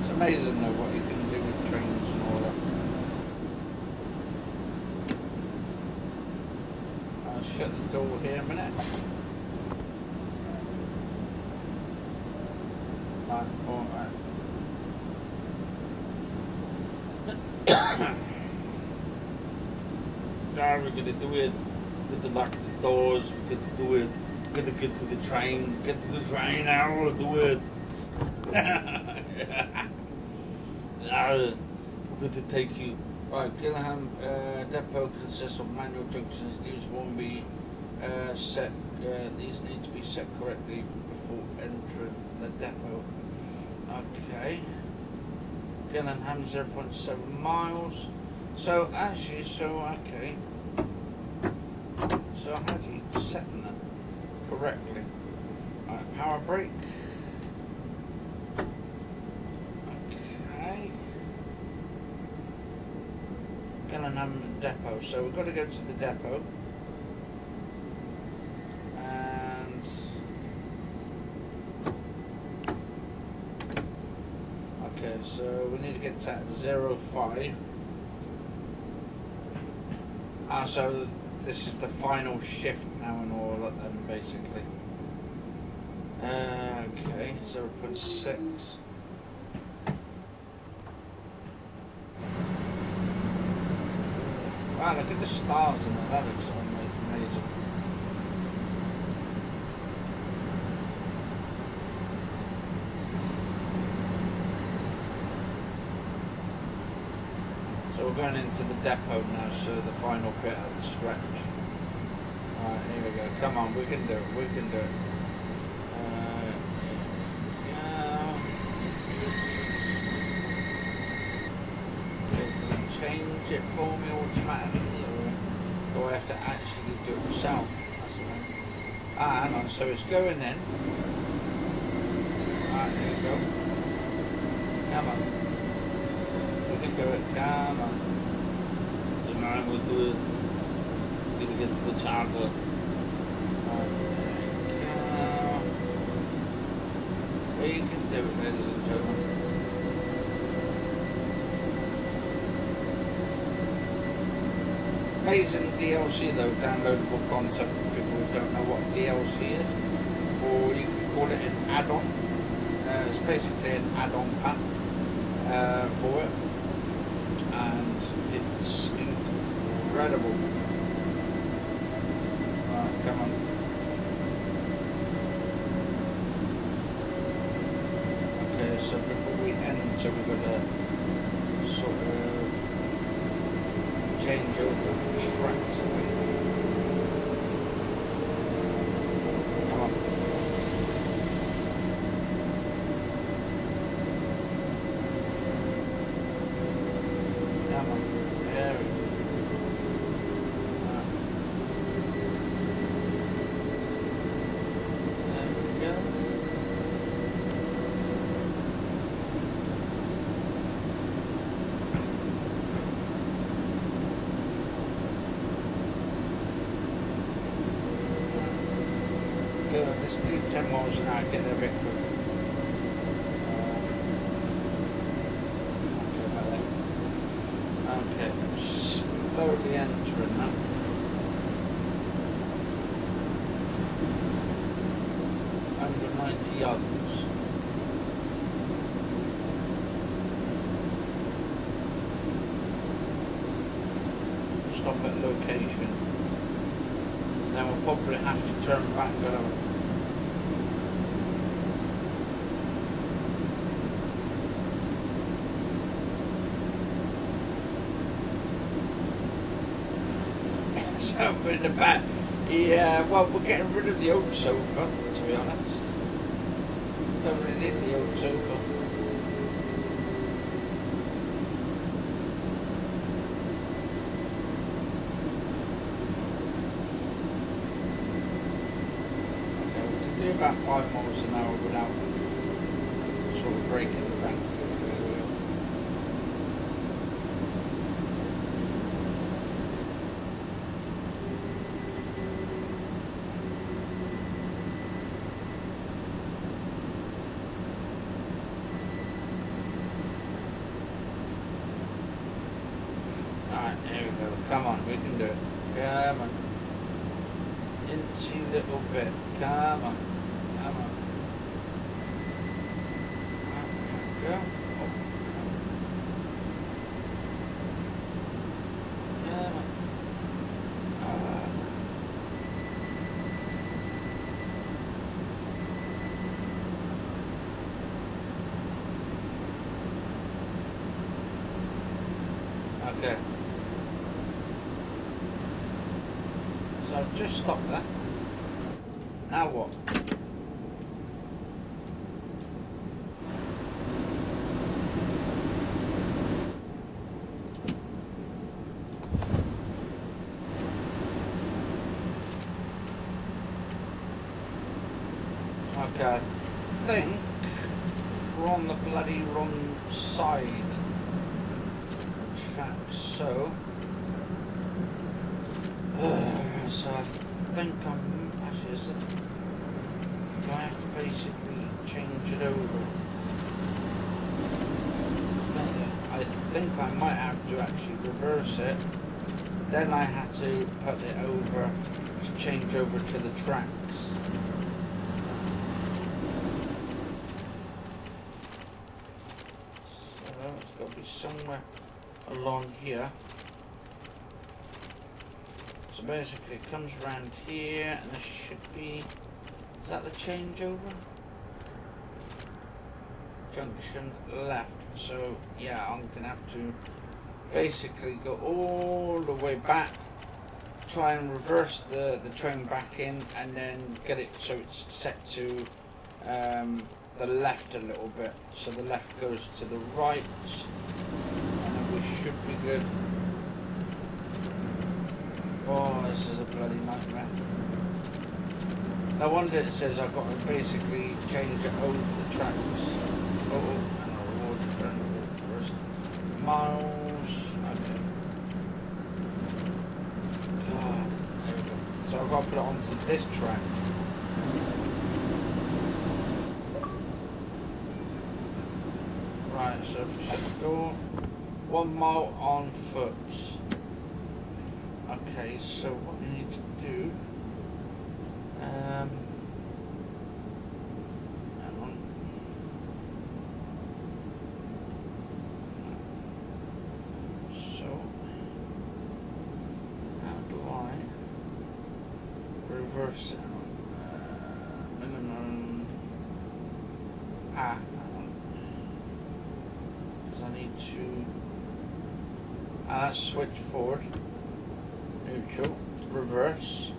It's amazing, though, what you can do with trains and all that. I'll shut the door here a minute. Alright. Now we're gonna do it. We're gonna lock the doors. We're gonna do it. We're gonna get to the train. Get to the train now. We'll do it. We're going to take you. Right, Gillingham depot consists of manual junctions. These won't be set. These need to be set correctly before entering the depot. Okay. Gillingham 0.7 miles. So actually, okay. So how do you set that correctly? Alright, power brake. Okay. Gillingham depot. So we've got to go to the depot. And okay, so we need to get to 05. So this is the final shift now and all that then, basically. Okay, 0.6. Wow, look at the stars in it. That looks amazing. So we're going into the depot now, so the final bit of the stretch. Alright, here we go. Come on, we can do it. We can do it. It doesn't change it for me automatically, or do I have to actually do it myself? That's the thing. Ah, hang on, so it's going in. Alright, there we go. Come on. We can do it, come on. Alright, we'll do it. Gonna get to the charger. Well, you can do it, ladies and gentlemen. Amazing DLC though, downloadable content for people who don't know what DLC is, or you can call it an add-on. It's basically an add-on pack for it, and it's incredible. Right, come on. Okay, so before we enter, we've got to sort of change over tracks, I think. Come on. Come on. There we go. There we go. Good. Let's do 10 miles an hour, get there a bit quicker. Okay, about there. Okay, slowly entering now. Yards. Stop at location. Then we'll probably have to turn back around. So in the back, yeah. Well, we're getting rid of the old sofa, to be honest. Don't really need the old sofa. Okay, we can do about 5 miles an hour without sort of breaking the bank. Come on, we can do it. Come on. Incy little bit. Come on. Come on. Go. Oh. Come on. Okay. So just stop there. Now what? Okay, I think we're on the bloody wrong side of track, so so I think I'm actually, is it, do I have to basically change it over? I think I might have to actually reverse it. Then I had to put it over to change over to the tracks. So it's got to be somewhere along here. So basically it comes around here and there should be, is that the changeover? Junction left. So yeah, I'm gonna have to basically go all the way back, try and reverse the train back in, and then get it so it's set to the left a little bit. So the left goes to the right, and then we should be good. Oh, this is a bloody nightmare. No wonder it says I've got to basically change it over the tracks. Oh, and I reward first miles. Okay. God, there we go. So I've got to put it onto this track. Right, so if you should go 1 mile on foot. Okay, so what we need to do, hang on. So, how do I reverse it? Minimum, hang on. Because I need to, switch forward. Neutral, reverse.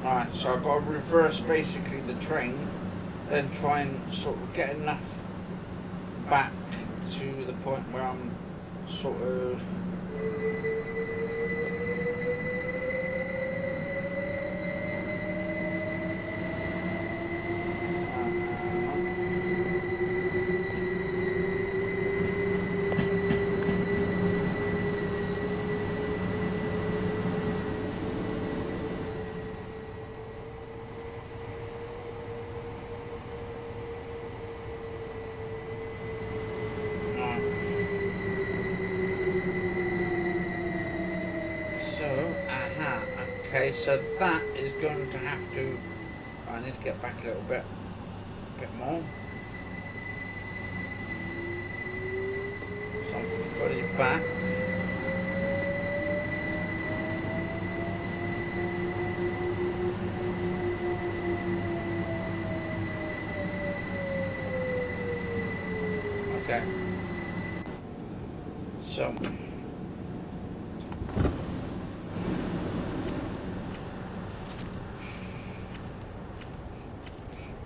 Alright, so I've got to reverse basically the train, then try and sort of get enough back to the point where I'm sort of okay, so that is going to have to, I need to get back a little bit more. So I'm fully back. Okay. So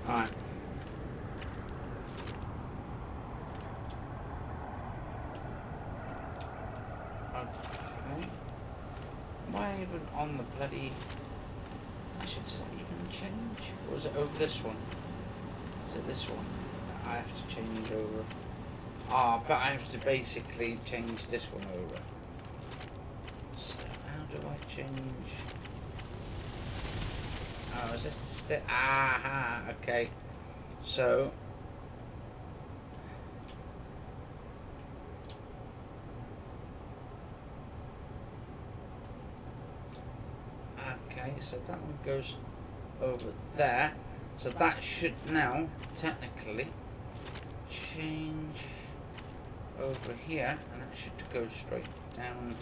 alright. Okay. Am I even on the bloody... Actually, does it even change? Or is it over this one? Is it this one? I have to change over. Ah, but I have to basically change this one over. So, how do I change... Oh, is this the step? Aha, okay. So, okay, so that one goes over there. So that should now technically change over here, and that should go straight down.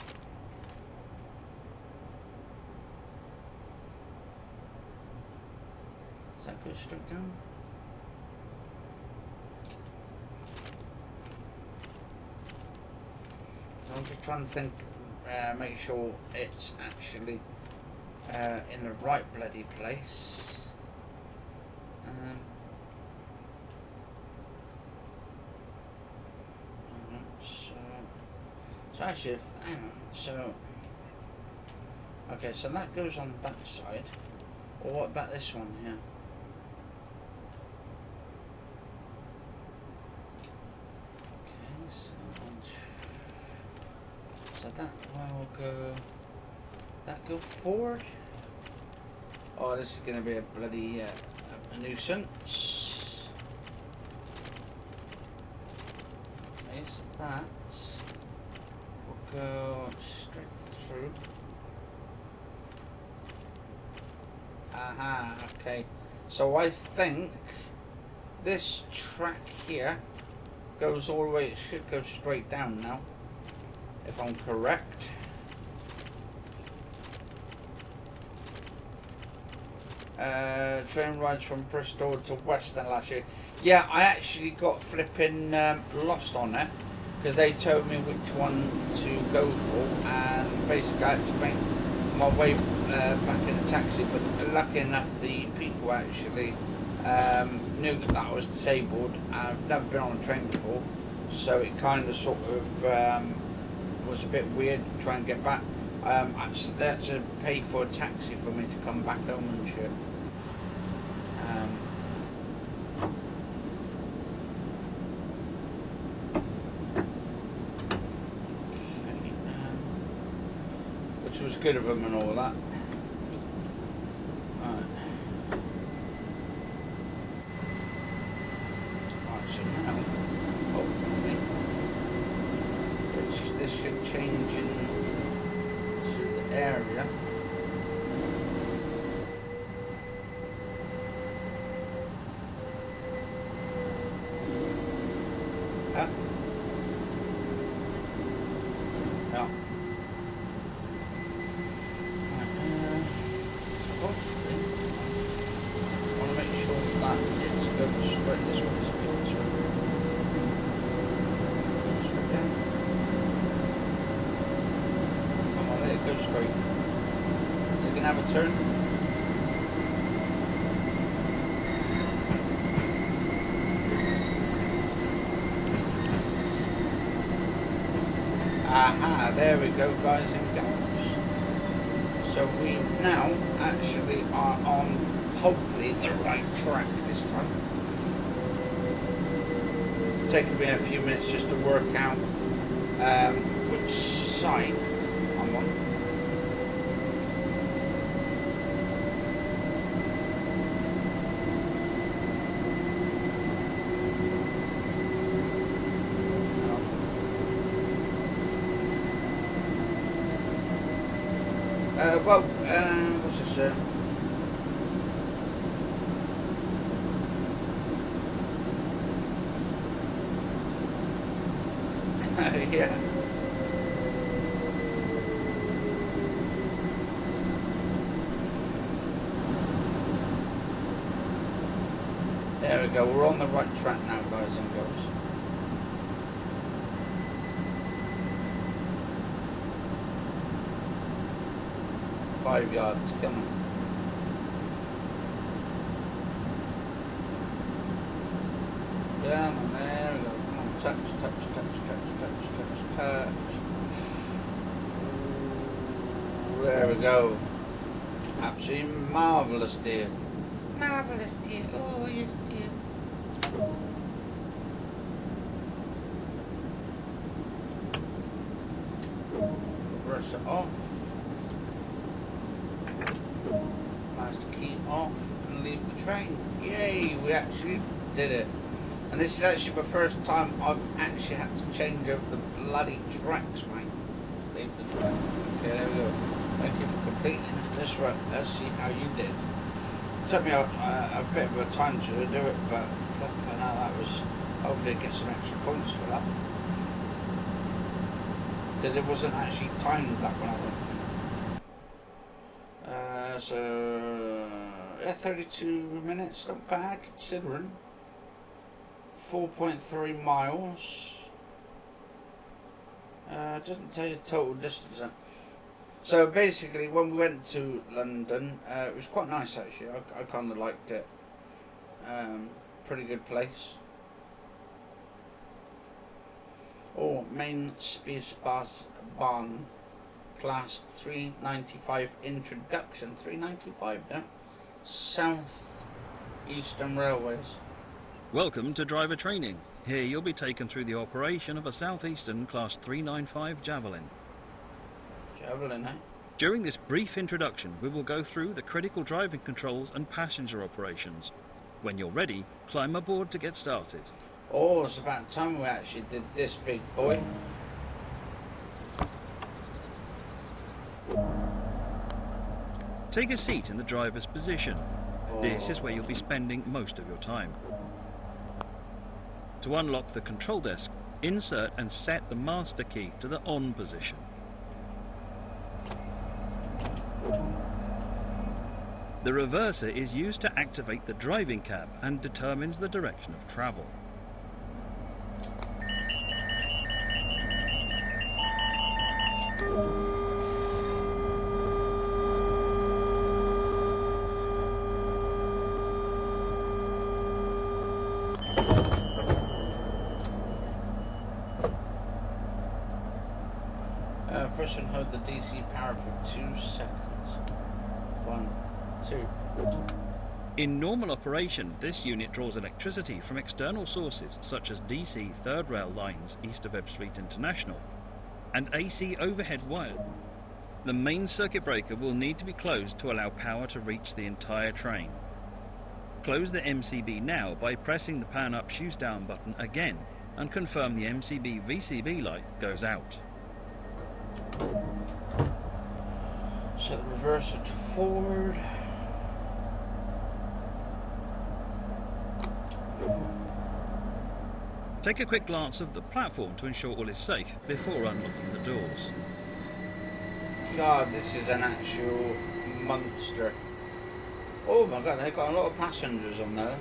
Does that go straight down? I'm just trying to think, make sure it's actually in the right bloody place. So actually, hang on, so, okay, so that goes on that side. Or what about this one here? So that will go forward. Oh, this is going to be a bloody a nuisance. Okay, so that will go straight through. Aha, okay. So I think this track here goes all the way, it should go straight down now, if I'm correct. Train rides from Bristol to Western last year. Yeah, I actually got flipping lost on it, because they told me which one to go for, and basically I had to make my way back in a taxi, but lucky enough the people actually knew that I was disabled. I've never been on a train before, so it kind of sort of was a bit weird to try and get back. They had to pay for a taxi for me to come back home and shit. Which was good of them and all that. Right, so now, hopefully, this should change into the area. Huh? Yeah. Go straight. Is it going to have a turn? Aha, there we go, guys and gals. So we've now actually are on, hopefully, the right track this time. It's taken me a few minutes just to work out which side I'm on. What's this? Yeah. There we go. We're on the right track now, guys and girls. .5 yards, come on. Come on, there we go. Come on, touch, touch, touch, touch, touch, touch, touch. There we go. Absolutely marvellous, dear. Marvellous, dear. Oh, yes, dear. Reverse it off. Master key off and leave the train. Yay, we actually did it. And this is actually the first time I've actually had to change over the bloody tracks, mate. Leave the train. Okay, there we go. Thank you for completing this run. Let's see how you did. It took me a bit of a time to do it, but flipping out, that was, hopefully get some extra points for that. Because it wasn't actually timed that one, I don't think. So, yeah, 32 minutes, not bad considering. 4.3 miles. Doesn't tell you total distance. So basically, when we went to London, it was quite nice actually. I kind of liked it. Pretty good place. Oh, main Spiessbahn class 395 introduction. 395 there. South Eastern Railways. Welcome to driver training. Here you'll be taken through the operation of a Southeastern Class 395 Javelin. Javelin, eh? During this brief introduction, we will go through the critical driving controls and passenger operations. When you're ready, climb aboard to get started. Oh, it's about time we actually did this, big boy. Take a seat in the driver's position. This is where you'll be spending most of your time. To unlock the control desk, insert and set the master key to the on position. The reverser is used to activate the driving cab and determines the direction of travel. press and hold the DC power for 2 seconds. 1, 2. In normal operation, this unit draws electricity from external sources such as DC third rail lines east of Ebbsfleet International and AC overhead wire. The main circuit breaker will need to be closed to allow power to reach the entire train. Close the MCB now by pressing the pan up shoes down button again and confirm the MCB VCB light goes out. Set the reverser to forward. Take a quick glance of the platform to ensure all is safe before unlocking the doors. God, this is an actual monster. Oh my god, they've got a lot of passengers on there.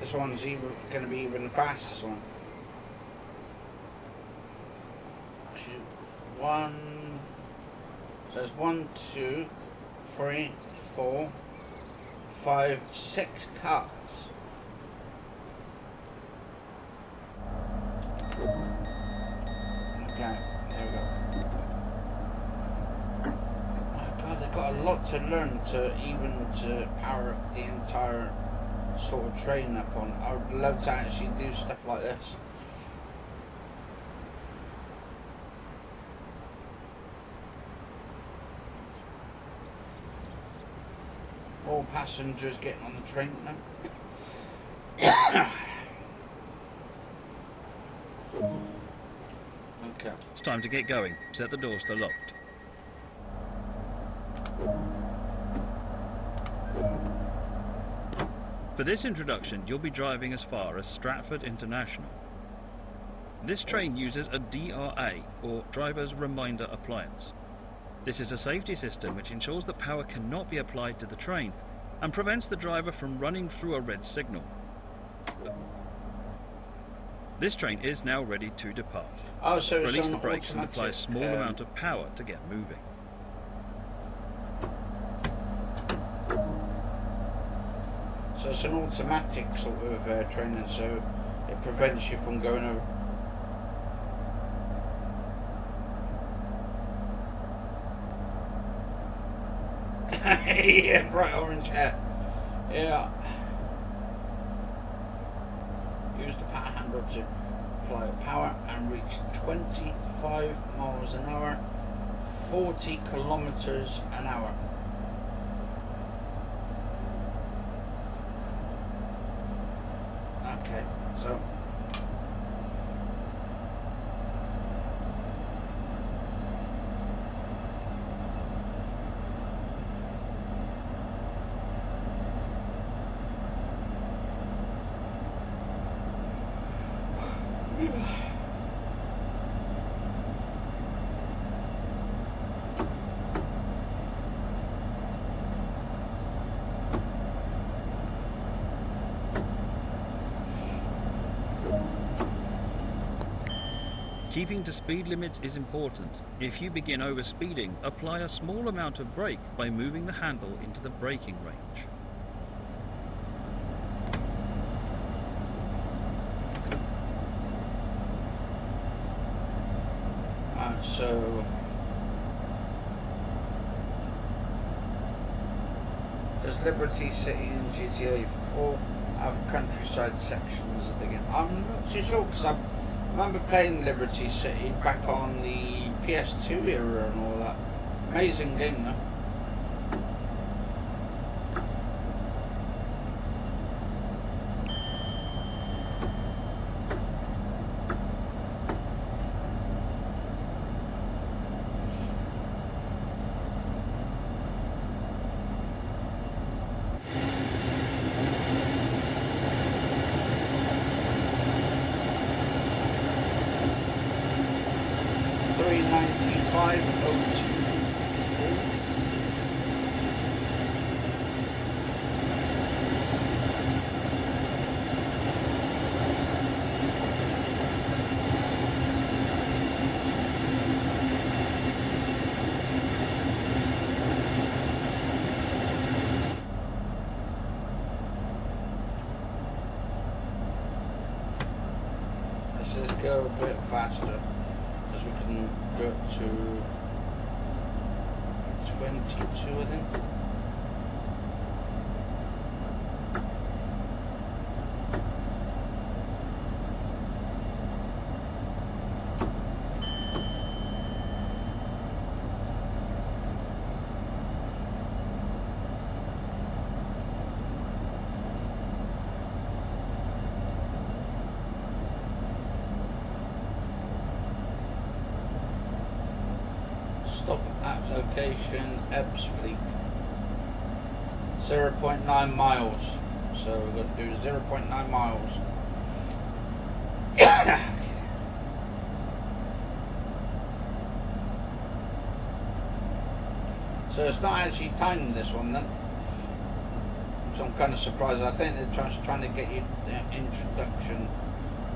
This one's even going to be even fast, this one. 2, 1. So it's 1, 2, 3, 4, 5, 6 cars. Okay, there we go. Oh god, they've got a lot to learn to power up the entire sort of train up on. I would love to actually do stuff like this. All passengers getting on the train now. Okay. It's time to get going. Set the doors to locked. For this introduction, you'll be driving as far as Stratford International. This train uses a DRA, or Driver's Reminder Appliance. This is a safety system which ensures that power cannot be applied to the train and prevents the driver from running through a red signal. This train is now ready to depart. Oh, so Release it's the an brakes and apply a automatic, small amount of power to get moving. So it's an automatic sort of trainer, so it prevents you from going over. Yeah, bright orange hair. Yeah. Use the power handle to apply power and reach 25 miles an hour, 40 kilometers an hour. Okay, so Keeping to speed limits is important. If you begin overspeeding, apply a small amount of brake by moving the handle into the braking range. So does Liberty City and GTA 4 have countryside sections of the game? I'm not too sure, because I remember playing Liberty City back on the PS2 era and all that. Amazing game though. Let's go a bit faster. kilometres, we can do it to 22, I think. Stop at location Ebbsfleet. 0.9 miles. So we're going to do 0.9 miles. So it's not actually timed, this one then. So I'm kind of surprised. I think they're trying to get you the introduction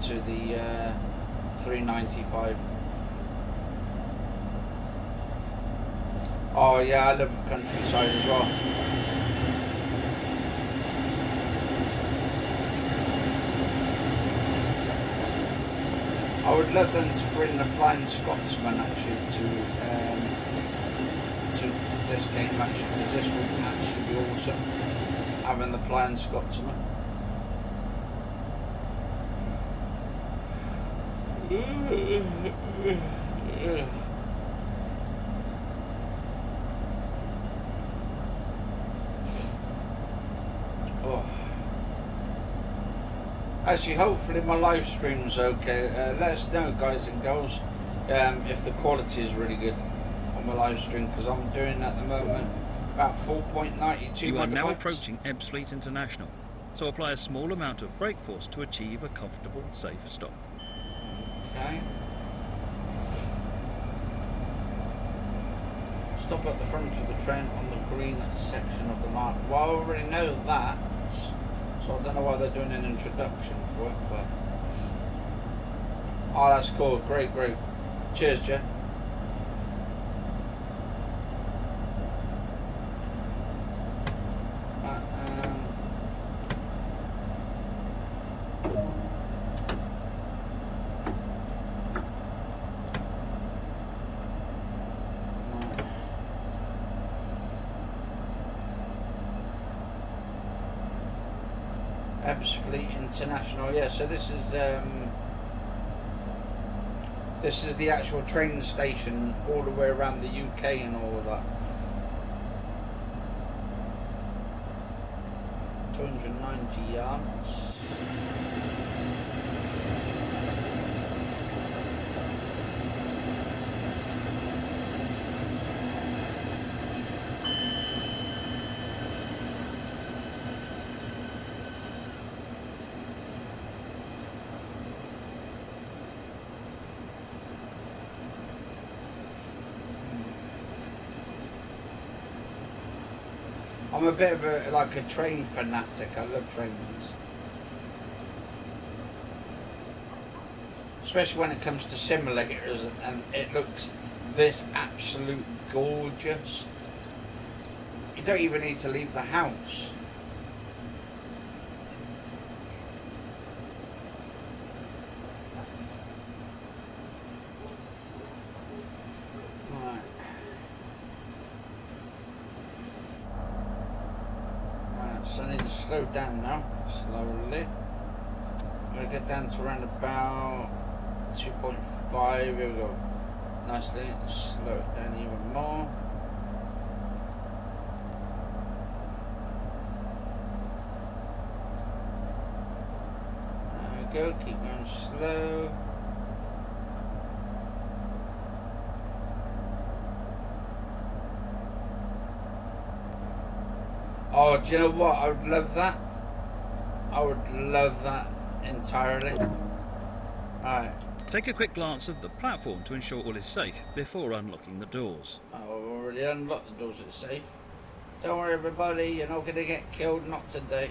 to the 395. Oh yeah, I live in countryside as well. I would love them to bring the Flying Scotsman actually to this game actually, because this would actually be awesome, having the Flying Scotsman. Actually, hopefully my live stream's okay. Let us know, guys and girls, if the quality is really good on my live stream, because I'm doing at the moment about 4.92 You are now megabytes. approaching Ebbsfleet International, so apply a small amount of brake force to achieve a comfortable, safe stop. Okay. Stop at the front of the train on the green section of the mark. Well, I already know that. So I don't know why they're doing an introduction for it, but oh, that's cool. Great. Cheers, Jen. Ebbsfleet International, yeah. So this is the actual train station all the way around the UK and all of that. 290 yards. I'm a bit of a train fanatic. I love trains, especially when it comes to simulators, and it looks this absolute gorgeous. You don't even need to leave the house. So I need to slow down now, slowly. I'm going to get down to around about 2.5, here we go. Nicely, slow it down even more. There we go, keep going slow. Oh, do you know what? I would love that. I would love that entirely. Alright. Take a quick glance of the platform to ensure all is safe before unlocking the doors. I've already unlocked the doors, it's safe. Don't worry everybody, you're not going to get killed, not today.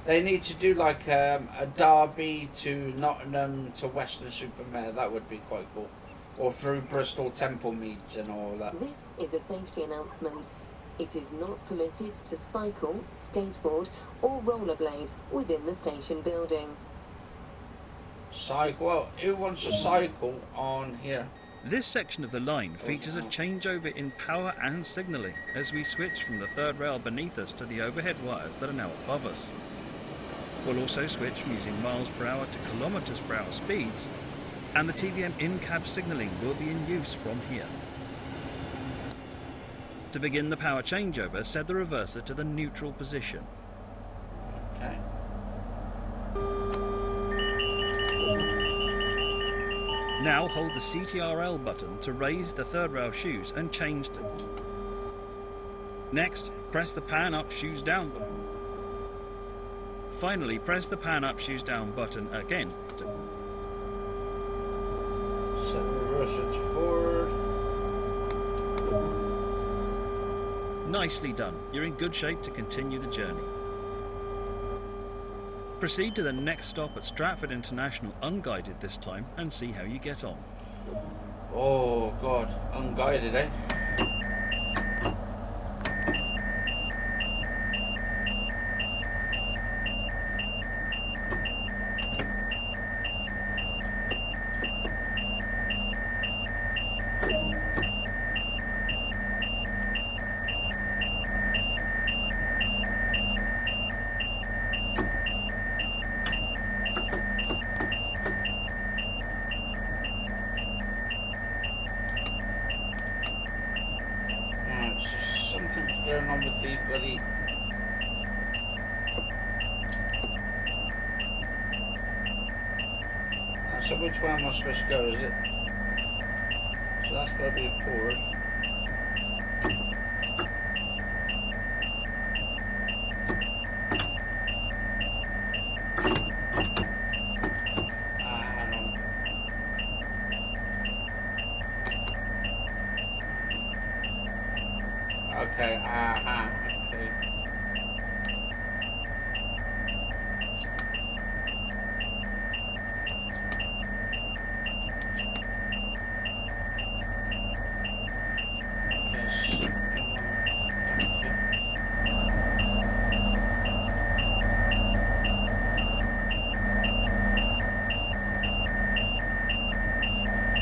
They need to do like a Derby to Nottingham to Weston-super-Mare, that would be quite cool. Or through Bristol Temple Meads and all that. This is a safety announcement. It is not permitted to cycle, skateboard or rollerblade within the station building. Cycle. Well, who wants to cycle on here? This section of the line features a changeover in power and signalling as we switch from the third rail beneath us to the overhead wires that are now above us. We'll also switch from using miles per hour to kilometers per hour speeds, and the TVM in-cab signalling will be in use from here. To begin the power changeover, set the reverser to the neutral position. Okay. Now hold the CTRL button to raise the third rail shoes and change them. Next, press the pan up shoes down button. Finally, press the pan up shoes down button again. Set the reverser to forward. Nicely done. You're in good shape to continue the journey. Proceed to the next stop at Stratford International unguided this time and see how you get on. Oh God, unguided, eh? Something's going on with the bloody... so which way am I supposed to go, is it? So that's got to be forward. Hang on. Okay, okay.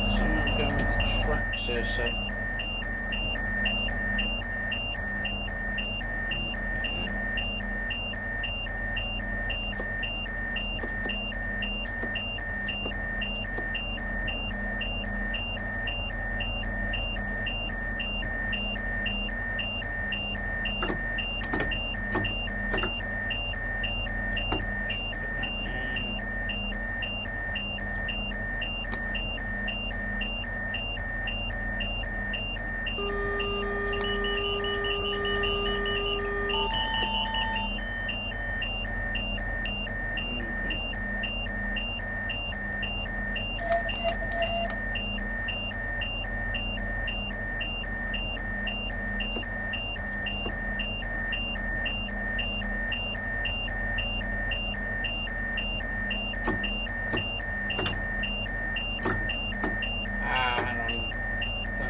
Someone going with the tracks here, so...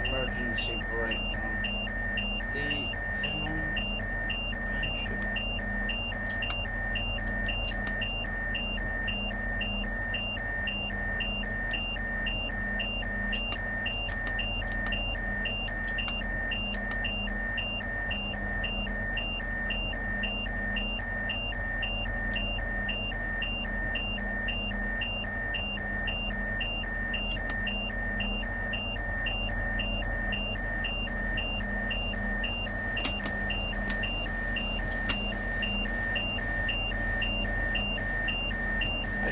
emergency brake on. The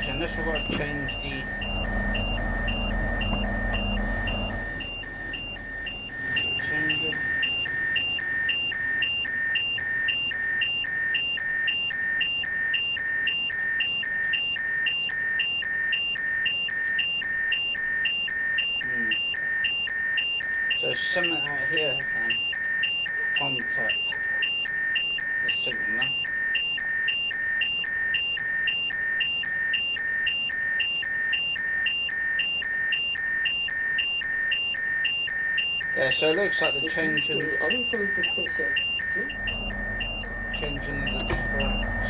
unless we've got to change the changer. So there's something out here and contact the signal. Yeah, so it looks like they're changing anything suspicious. changing the tracks.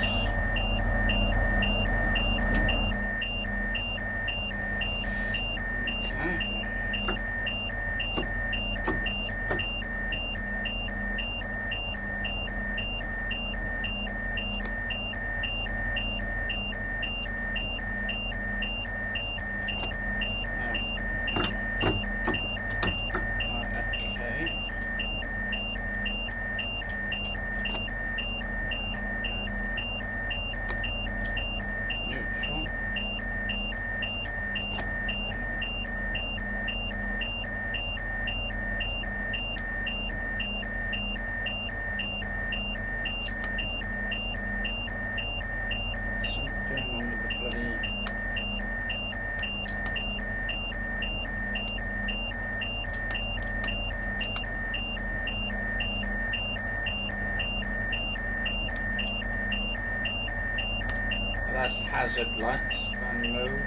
That's the hazard lights, van mode,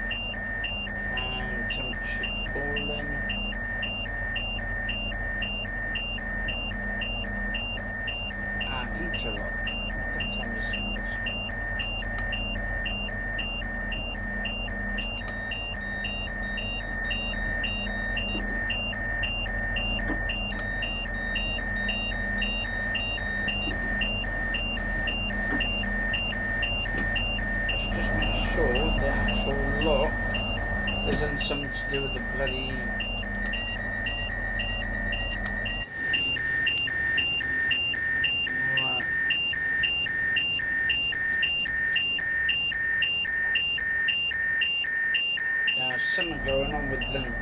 and temperature cooling. Interlock. Don't tell me some this. Just make sure the actual lock isn't something to do with the bloody. Right. Yeah, something going on with them.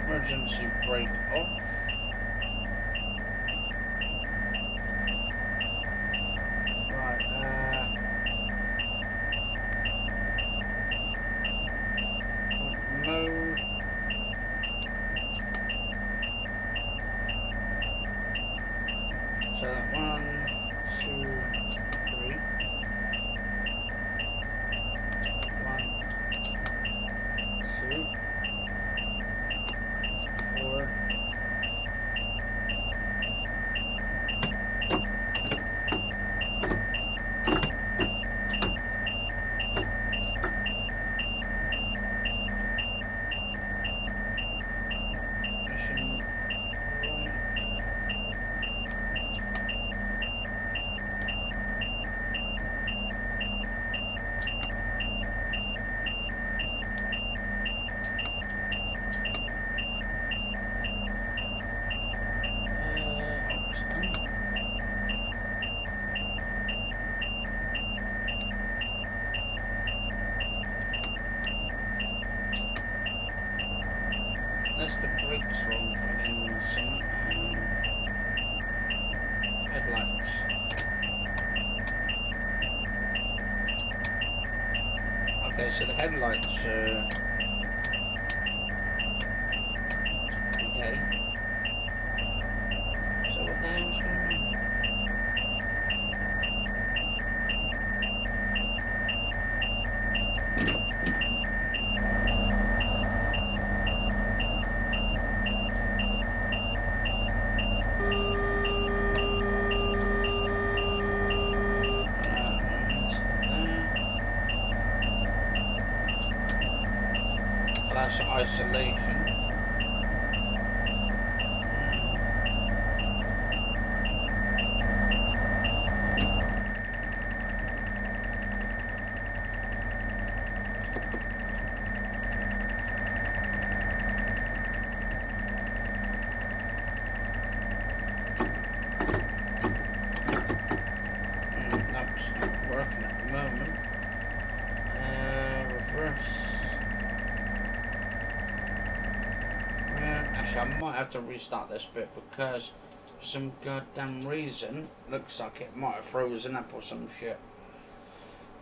Emergency brake off. Right, mode. So that 1, 2, 3. 1, 2. 4. Mission That's the brakes wrong fucking some headlights. Okay, so the headlights okay. So what the hell's going on? That's isolation. That's not working at the moment. Reverse. Actually, I might have to restart this bit because for some goddamn reason, looks like it might have frozen up or some shit.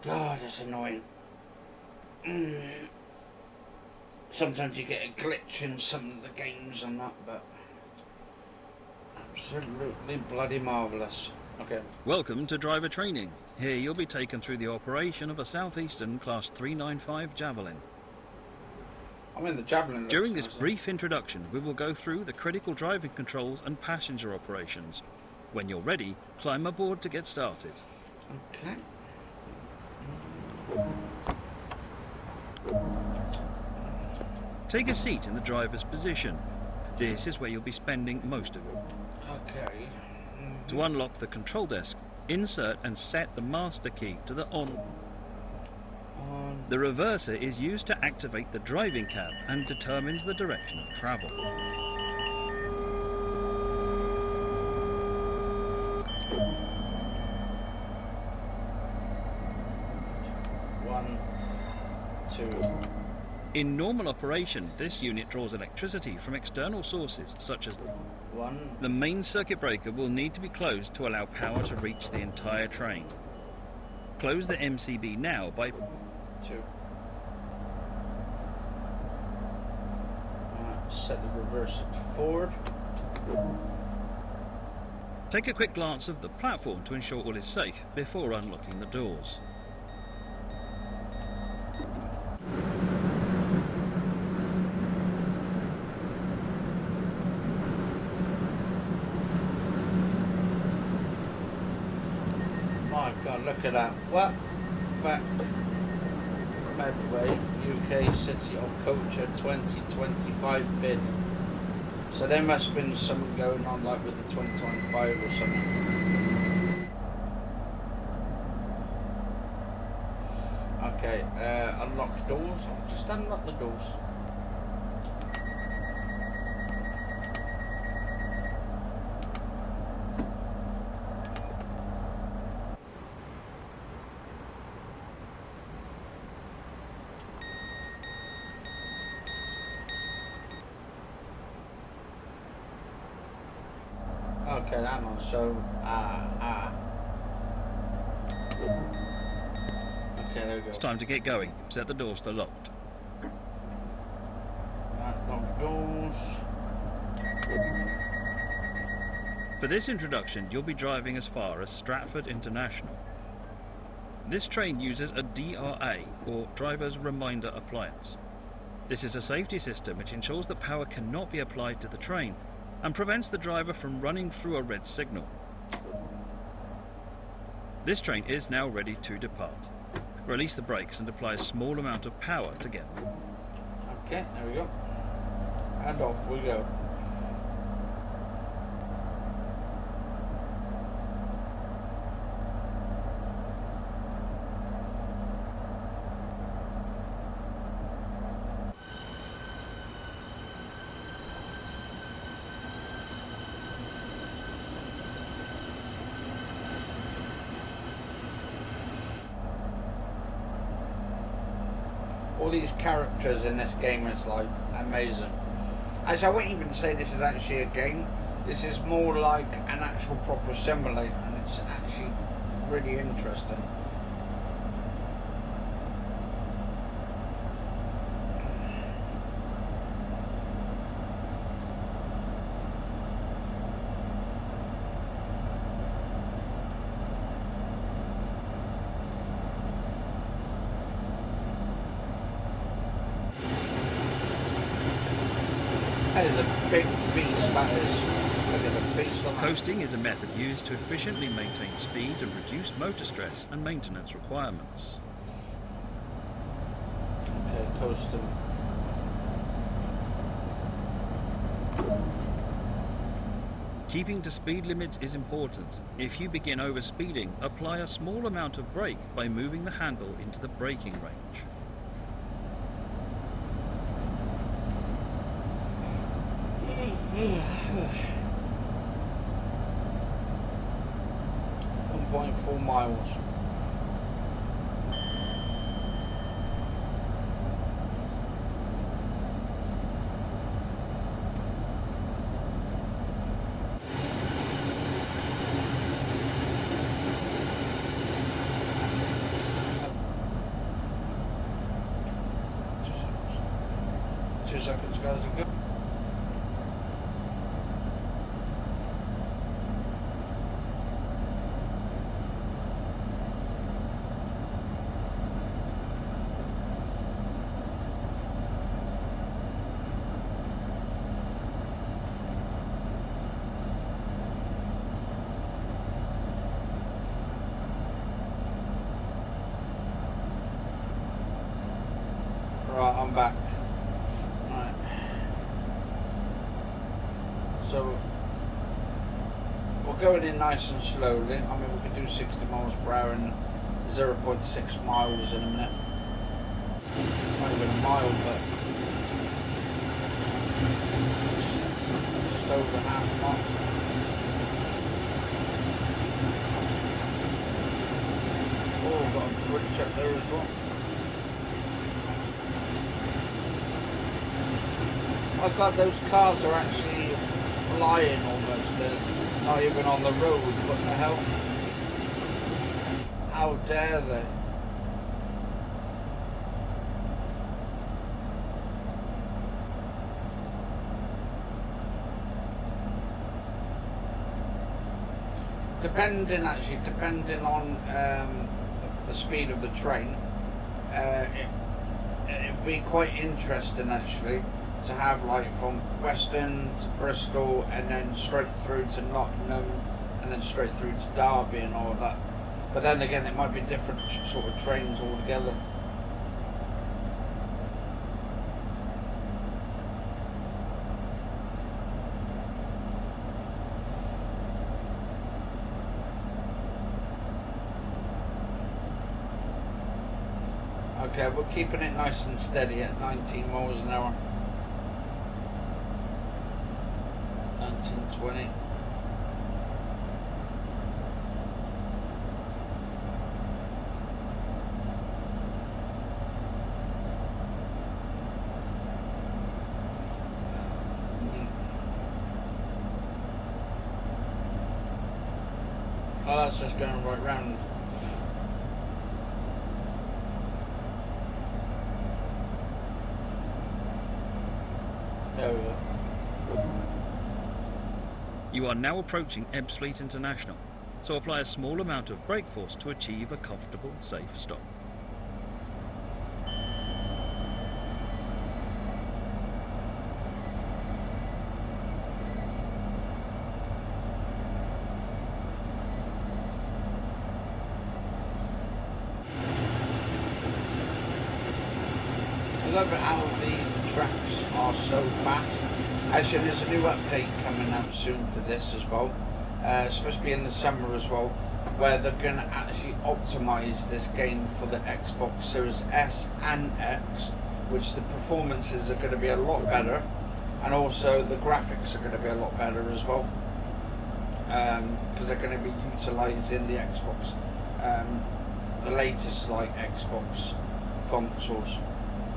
God, that's annoying. Sometimes you get a glitch in some of the games and that, but absolutely bloody marvellous. Okay. Welcome to driver training. Here you'll be taken through the operation of a Southeastern Class 395 Javelin. I mean, the Javelin. During this brief introduction, we will go through the critical driving controls and passenger operations. When you're ready, climb aboard to get started. Okay. Take a seat in the driver's position. This is where you'll be spending most of it. Okay. To unlock the control desk, insert and set the master key to the on. The reverser is used to activate the driving cab and determines the direction of travel. 1, 2. In normal operation, this unit draws electricity from external sources such as 1, The main circuit breaker will need to be closed to allow power to reach the entire train. Close the MCB now by 2. Set the reverser to forward. Take a quick glance of the platform to ensure all is safe before unlocking the doors. My God, look at that. What? Back Medway, UK City of Culture 2025 bid. So there must have been something going on like with the 2025 or something. Okay, unlock doors. I'll just unlock the doors. Okay, hang on, so, okay, there we go. It's time to get going. Set the doors to locked. Lock doors. For this introduction, you'll be driving as far as Stratford International. This train uses a DRA, or Driver's Reminder Appliance. This is a safety system which ensures that power cannot be applied to the train and prevents the driver from running through a red signal. This train is now ready to depart. Release the brakes and apply a small amount of power to get them. Okay, there we go. And off we go. All these characters in this game is like amazing. Actually, I wouldn't even say this is actually a game. This is more like an actual proper simulator, and it's actually really interesting. That is a big beast, that is. Look at the beast on that. Coasting is a method used to efficiently maintain speed and reduce motor stress and maintenance requirements. Okay, coasting. Keeping to speed limits is important. If you begin overspeeding, apply a small amount of brake by moving the handle into the braking range. .4 miles. Two seconds, guys, are good. Right, I'm back. Right. So we're going in nice and slowly. I mean, we could do 60 miles per hour in 0.6 miles in a minute. Not even a mile, but just over half a mile. Oh, got a bridge up there as well. Oh God, those cars are actually flying almost. They're not even on the road. What the hell? How dare they? Depending on the speed of the train, it'd be quite interesting actually to have like from Weston to Bristol and then straight through to Nottingham and then straight through to Derby and all that. But then again, it might be different sort of trains altogether. Okay, we're keeping it nice and steady at 19 miles an hour. 1920. Oh, that's just going right round. There we go. You are now approaching Ebbsfleet International, so apply a small amount of brake force to achieve a comfortable, safe stop. I love it how the tracks are so fast. Actually, there's a new update coming out soon for this as well. It's supposed to be in the summer as well, where they're going to actually optimize this game for the Xbox Series S and X, which the performances are going to be a lot better, and also the graphics are going to be a lot better as well, because they're going to be utilizing the Xbox, the latest like Xbox consoles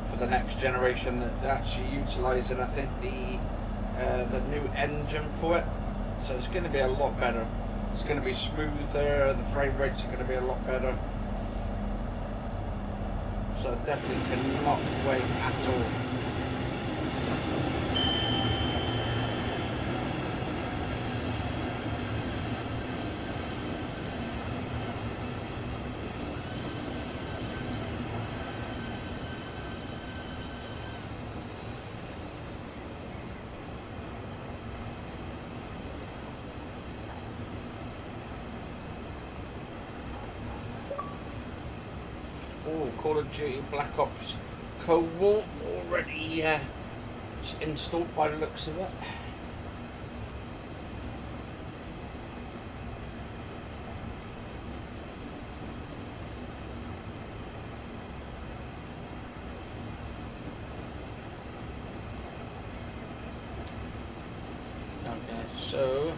for the next generation. That they're actually utilizing, I think, the new engine for it, so it's going to be a lot better. It's going to be smoother, the frame rates are going to be a lot better, so I definitely cannot wait at all. Oh, Call of Duty Black Ops Co-op already installed by the looks of it. Okay, so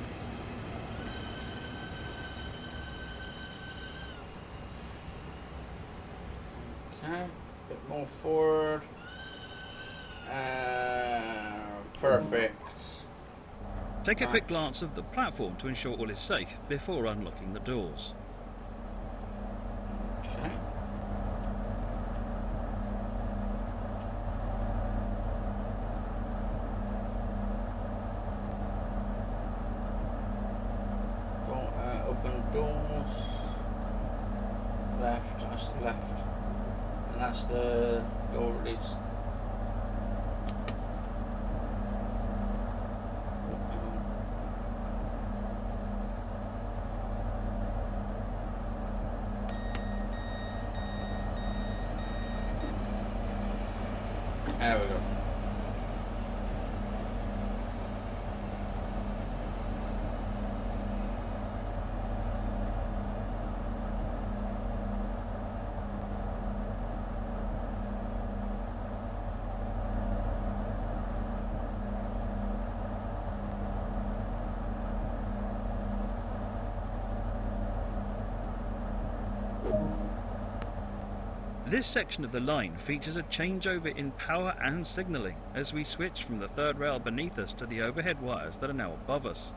a bit more forward. Perfect. Take a quick glance of the platform to ensure all is safe before unlocking the doors. Okay. Open doors. Left, that's the left. And that's the door release. There we go. This section of the line features a changeover in power and signalling as we switch from the third rail beneath us to the overhead wires that are now above us.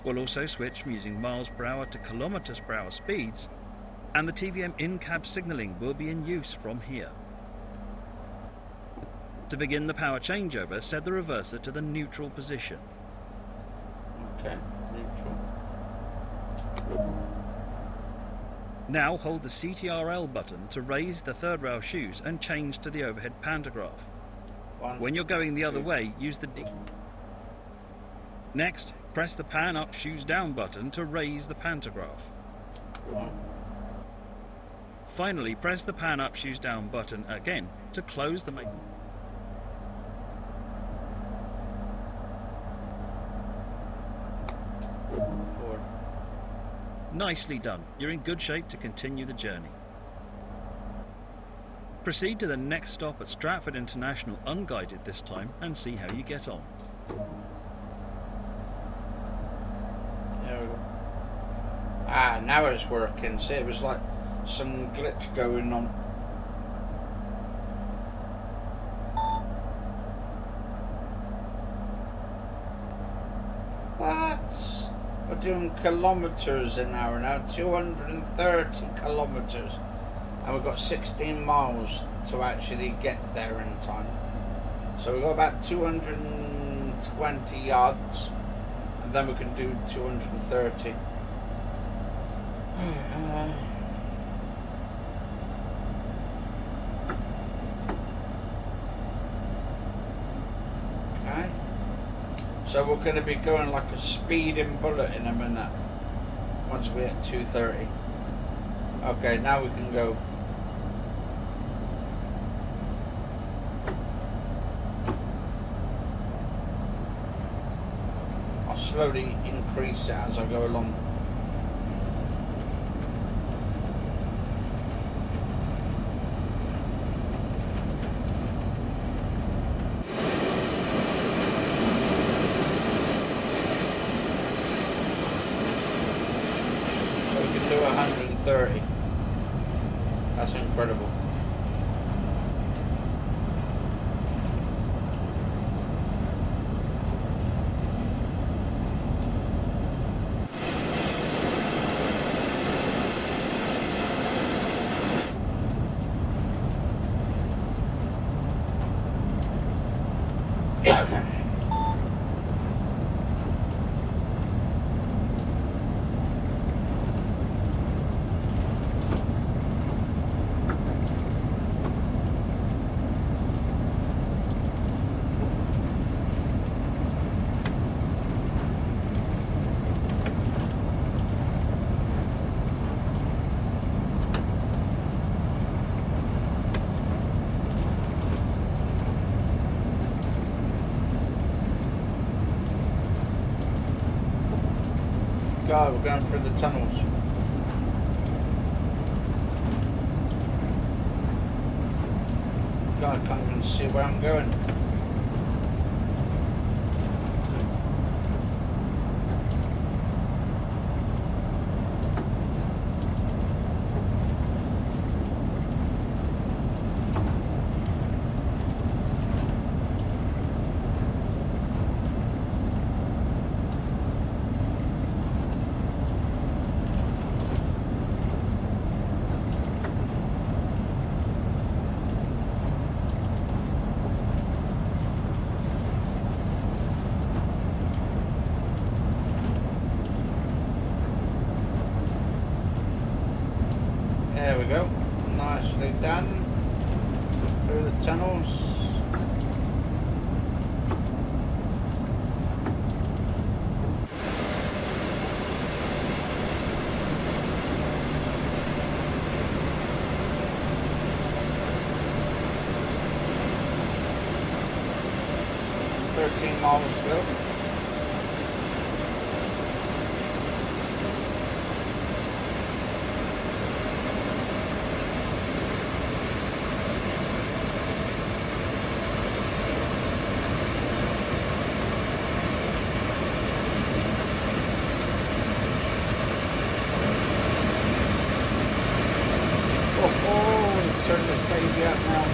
We'll also switch from using miles per hour to kilometers per hour speeds, and the TVM in-cab signalling will be in use from here. To begin the power changeover, set the reverser to the neutral position. Okay, neutral. Now hold the CTRL button to raise the third rail shoes and change to the overhead pantograph. When you're going the other way, use the D. Next, press the pan up shoes down button to raise the pantograph. 1. Finally, press the pan up shoes down button again to close the main. 4. Nicely done. You're in good shape to continue the journey. Proceed to the next stop at Stratford International unguided this time and see how you get on. There we go. Ah, now it's working. See, it was like some glitch going on. What? We're doing kilometers an hour now, 230 kilometers. And we've got 16 miles to actually get there in time. So we've got about 220 yards, and then we can do 230. Okay. So we're going to be going like a speeding bullet in a minute. Once we hit 230. Okay, now we can go. I'll slowly increase it as I go along. So we can do 130. That's incredible. God, we're going through the tunnels. God, I can't even see where I'm going. There we go. Nicely done. Through the tunnels. Miles to go. be up now.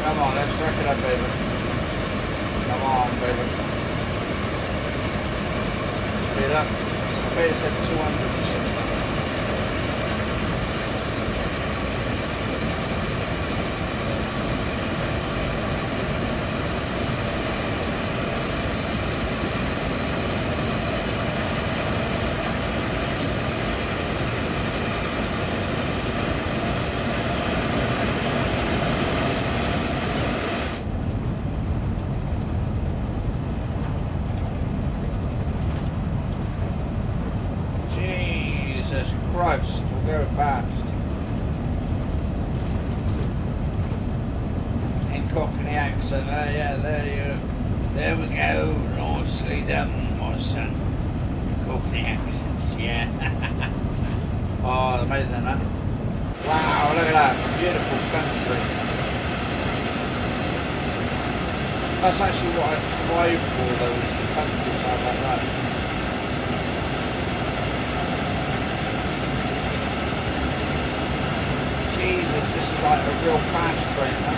Come on, let's wreck it up, baby. Come on, baby. Speed up. I think it said 200 or something. Jesus Christ, we're going fast. In Cockney accent, yeah, there we go, nicely done, my son. Cockney accents, yeah. Oh, amazing, that. Wow, look at that, beautiful country. That's actually what I thrive for, though, is the countryside like that. Jesus, this is like a real fast train, huh?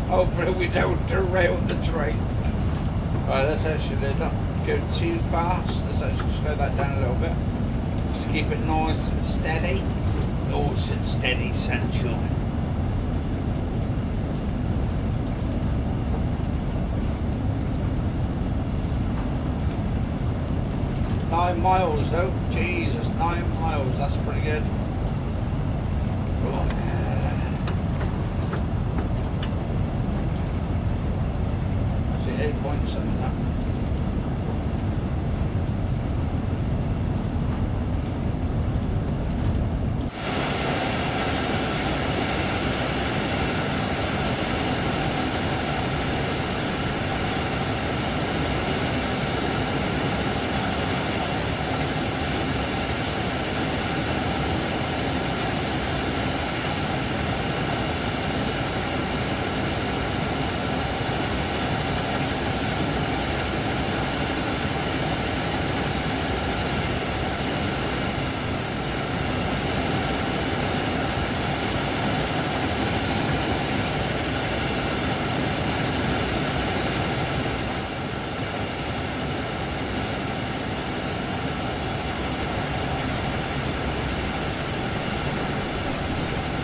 Hopefully we don't derail the train. Right, let's actually not go too fast. Let's actually slow that down a little bit. Just keep it nice and steady. Nice and steady, sunshine. Nine miles though. Jesus, 9 miles. That's pretty good. Oh, actually 8 points on that.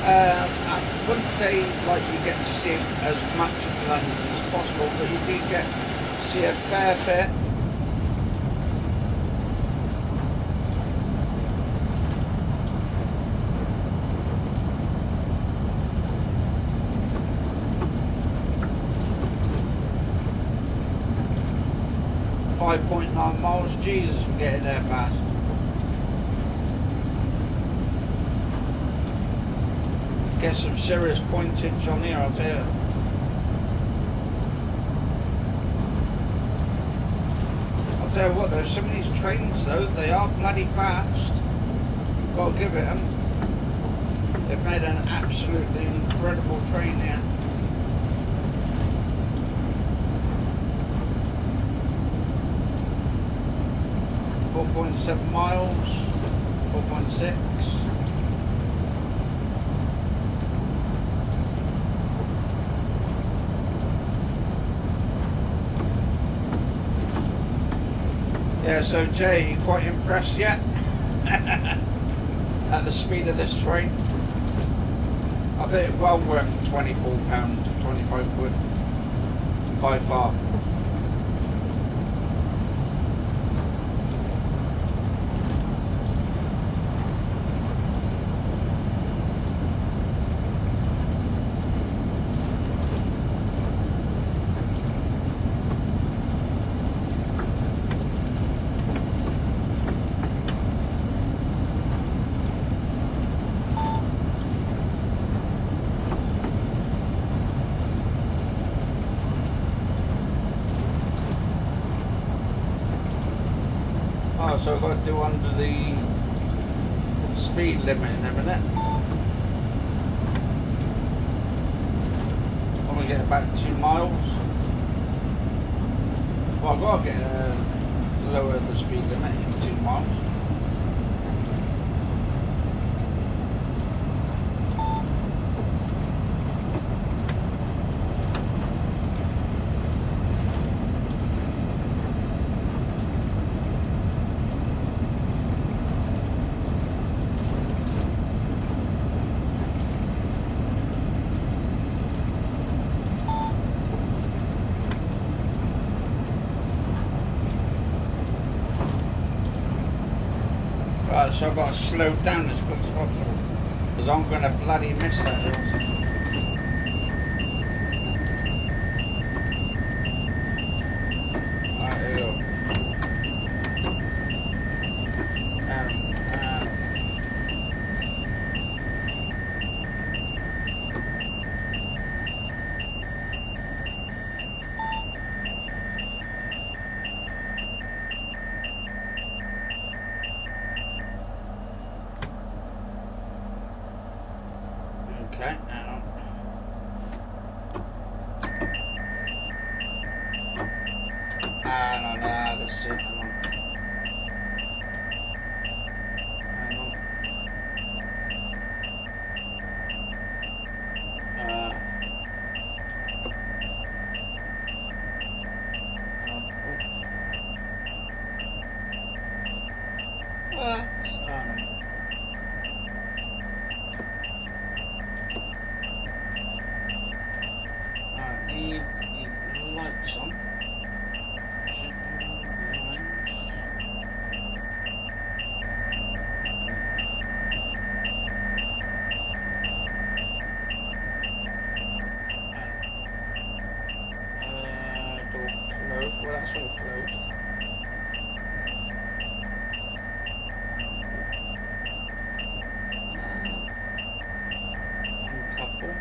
I wouldn't say like you get to see as much of London as possible, but you do get to see a fair bit. .9 miles. Jesus, we're getting there fast. Get some serious pointage on here, I'll tell you. I'll tell you what, there's some of these trains though, they are bloody fast. Gotta give it them. They've made an absolutely incredible train here. .7 miles, 4.6. Yeah, so Jay, you quite impressed yet? At the speed of this train? I think it's well worth £24, 25 quid. By far. So I've got to do under the speed limit in a minute. When we get about 2 miles. Well, I've got to get lower the speed limit in 2 miles. Right, so I've got to slow down as quick as possible because I'm going to bloody miss that hill. Right, here we go. Okay, hang on. No, that's it, hang on. Hang on. Need lights on. Door closed. Well, that's all closed. Uncouple.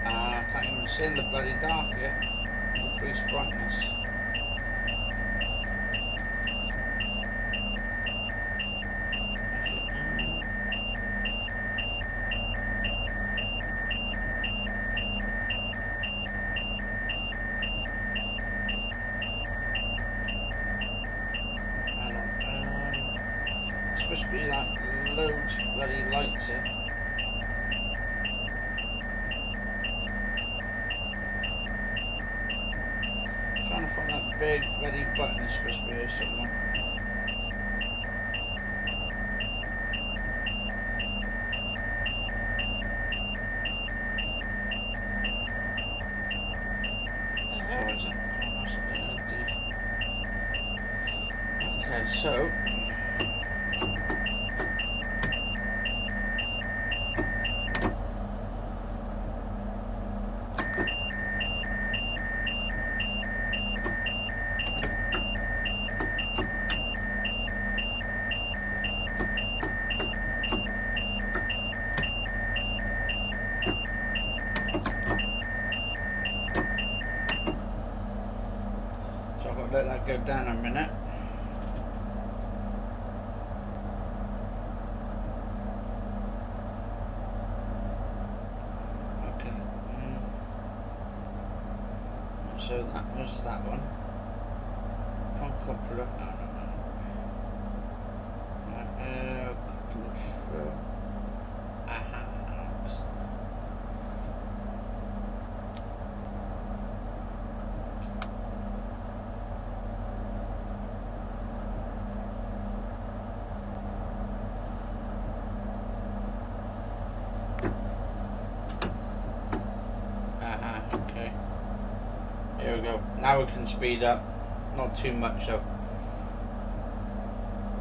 I can't even see in the bloody dark yet. Increase brightness. It's supposed to be like loads of bloody lights here. Trying to find that big bloody button is supposed to be here somewhere. The hell is it? Oh, that's the okay, so let that go down a minute. Okay. So that was that one. From Coppola. Oh, no. Control. Aha. Okay. Here we go. Now we can speed up. Not too much though.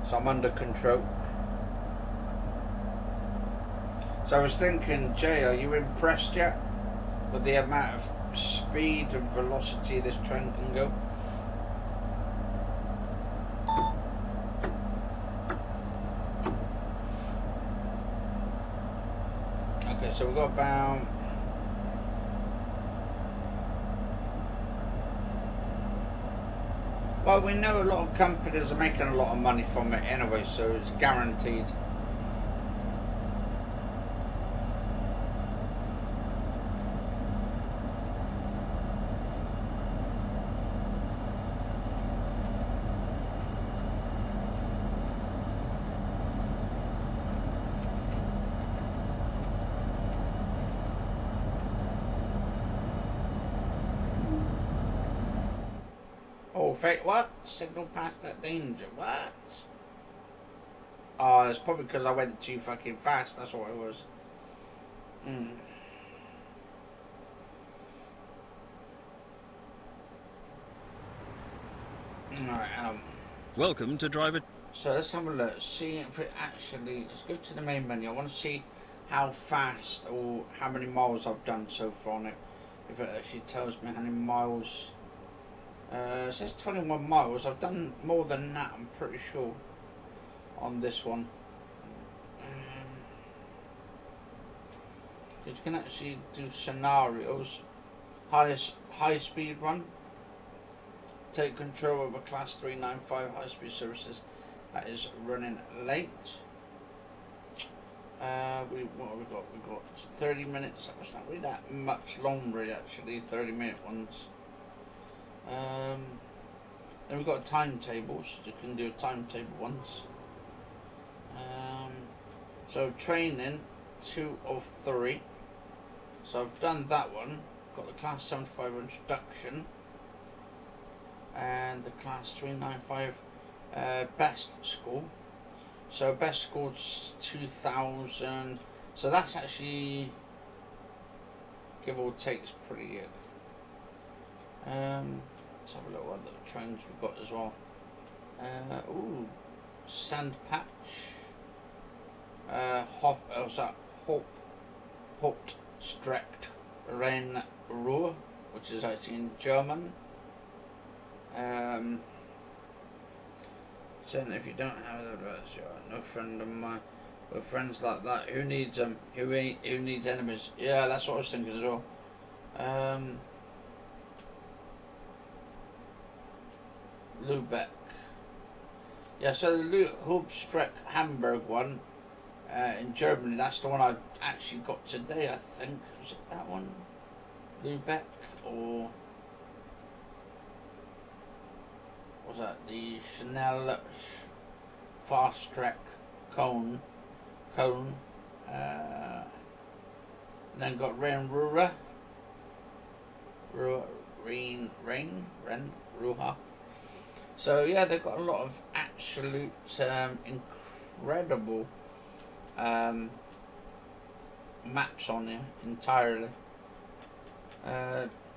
So I'm under control. So I was thinking, Jay, are you impressed yet with the amount of speed and velocity this train can go? Okay, so we've got about Well, we know a lot of companies are making a lot of money from it anyway, so it's guaranteed. Oh, fake what? Signal past that danger. What? Oh, it's probably because I went too fucking fast. That's what it was. Alright, Welcome to Driver. so let's have a look. See if it actually... Let's go to the main menu. I want to see how fast or how many miles I've done so far on it. If it actually tells me how many miles... it says 21 miles. I've done more than that, I'm pretty sure, on this one. You can actually do scenarios. High speed run. Take control of a class 395 high speed services that is running late. What have we got? We got 30 minutes. That was not really that much long, really. Actually, 30-minute ones. Then we've got timetables. You can do timetable ones. So training 2 of 3. So I've done that one. Got the class 75 introduction and the class 395 best score. So best score's 2000. So that's actually, give or take, is pretty good. Let's have a look what other trains we've got as well. Ooh, Sand Patch. Hauptstreckt Rennruhe, which is actually in German. Certainly, if you don't have the rest, you're no friend of mine. With friends like that, who needs them? Who needs enemies? Yeah, that's what I was thinking as well. Lübeck. Yeah, so the Hauptstrecke Hamburg one in Germany, that's the one I actually got today, I think. Was it that one? Lübeck, or was that the Schnell Fast Track Cone? And then got Rennruhe. Rennruhe. So yeah, they've got a lot of absolute incredible maps on here entirely.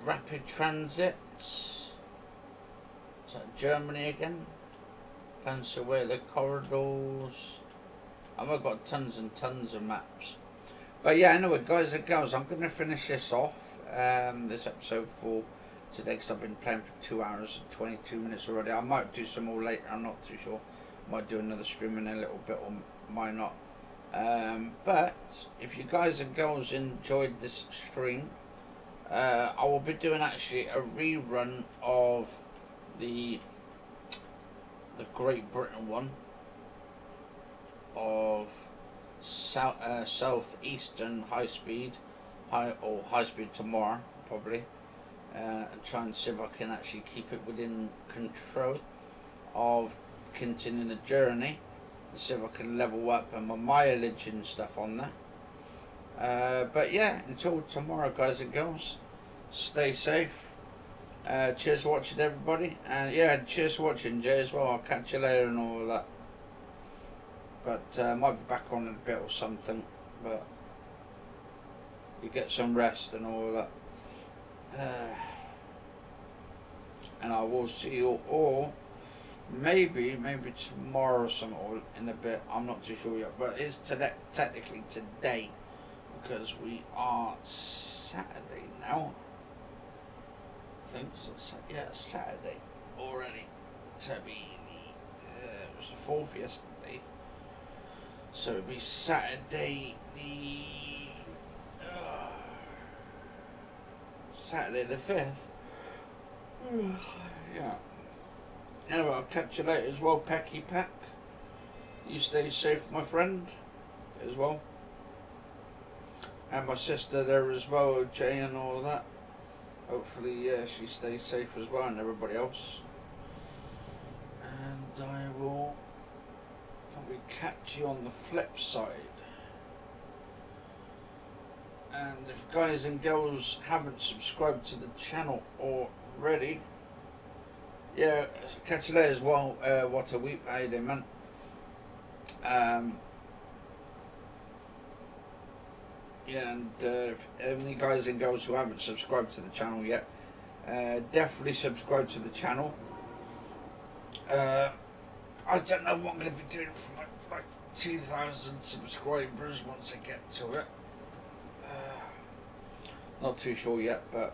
Rapid transit. Is that Germany again? Pennsylvania corridors. I've got tons and tons of maps. But yeah, anyway, guys and girls, I'm going to finish this off, this episode for today, because I've been playing for 2 hours and 22 minutes already. I might do some more later, I'm not too sure. Might do another stream in a little bit, or might not. But if you guys and girls enjoyed this stream, I will be doing actually a rerun of the Great Britain one of southeastern high speed tomorrow probably, and try and see if I can actually keep it within control of continuing the journey, and see if I can level up and my mileage and stuff on there. But yeah, until tomorrow, guys and girls, stay safe. Cheers for watching, everybody, and yeah, cheers for watching, Jay, as well. I'll catch you later and all of that. But I might be back on in a bit or something, but you get some rest and all of that. And I will see you all maybe tomorrow or something, or in a bit. I'm not too sure yet, but it's technically today, because we are Saturday now. I think so. Yeah, Saturday already. So it'll be it was the 4th yesterday. So it'll be Saturday the 5th. Yeah. anyway, I'll catch you later as well, Pecky Peck. You stay safe, my friend, as well. And my sister there as well, Jay and all that. Hopefully, she stays safe as well, and everybody else. And I will probably catch you on the flip side. And if guys and girls haven't subscribed to the channel already, yeah, catch you later as well. What a week, how you doing, man? Yeah, and if any guys and girls who haven't subscribed to the channel yet, definitely subscribe to the channel. I don't know what I'm going to be doing for like 2,000 subscribers once I get to it. Not too sure yet, but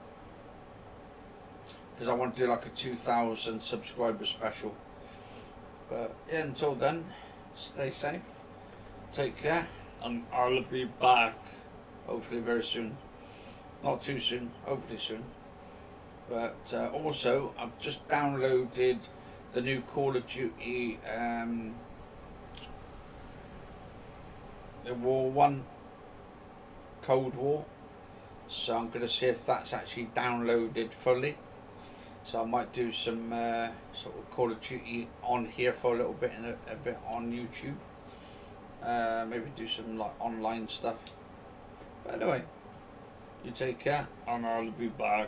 because I want to do like a 2,000 subscriber special. But yeah, until then, stay safe, take care, And I'll be back. hopefully very soon. Not too soon, hopefully soon. But also, I've just downloaded the new Call of Duty, the War 1, Cold War. So I'm going to see if that's actually downloaded fully. So I might do some sort of Call of Duty on here for a little bit and a bit on YouTube. Maybe do some like online stuff. But anyway, you take care. And I'll be back.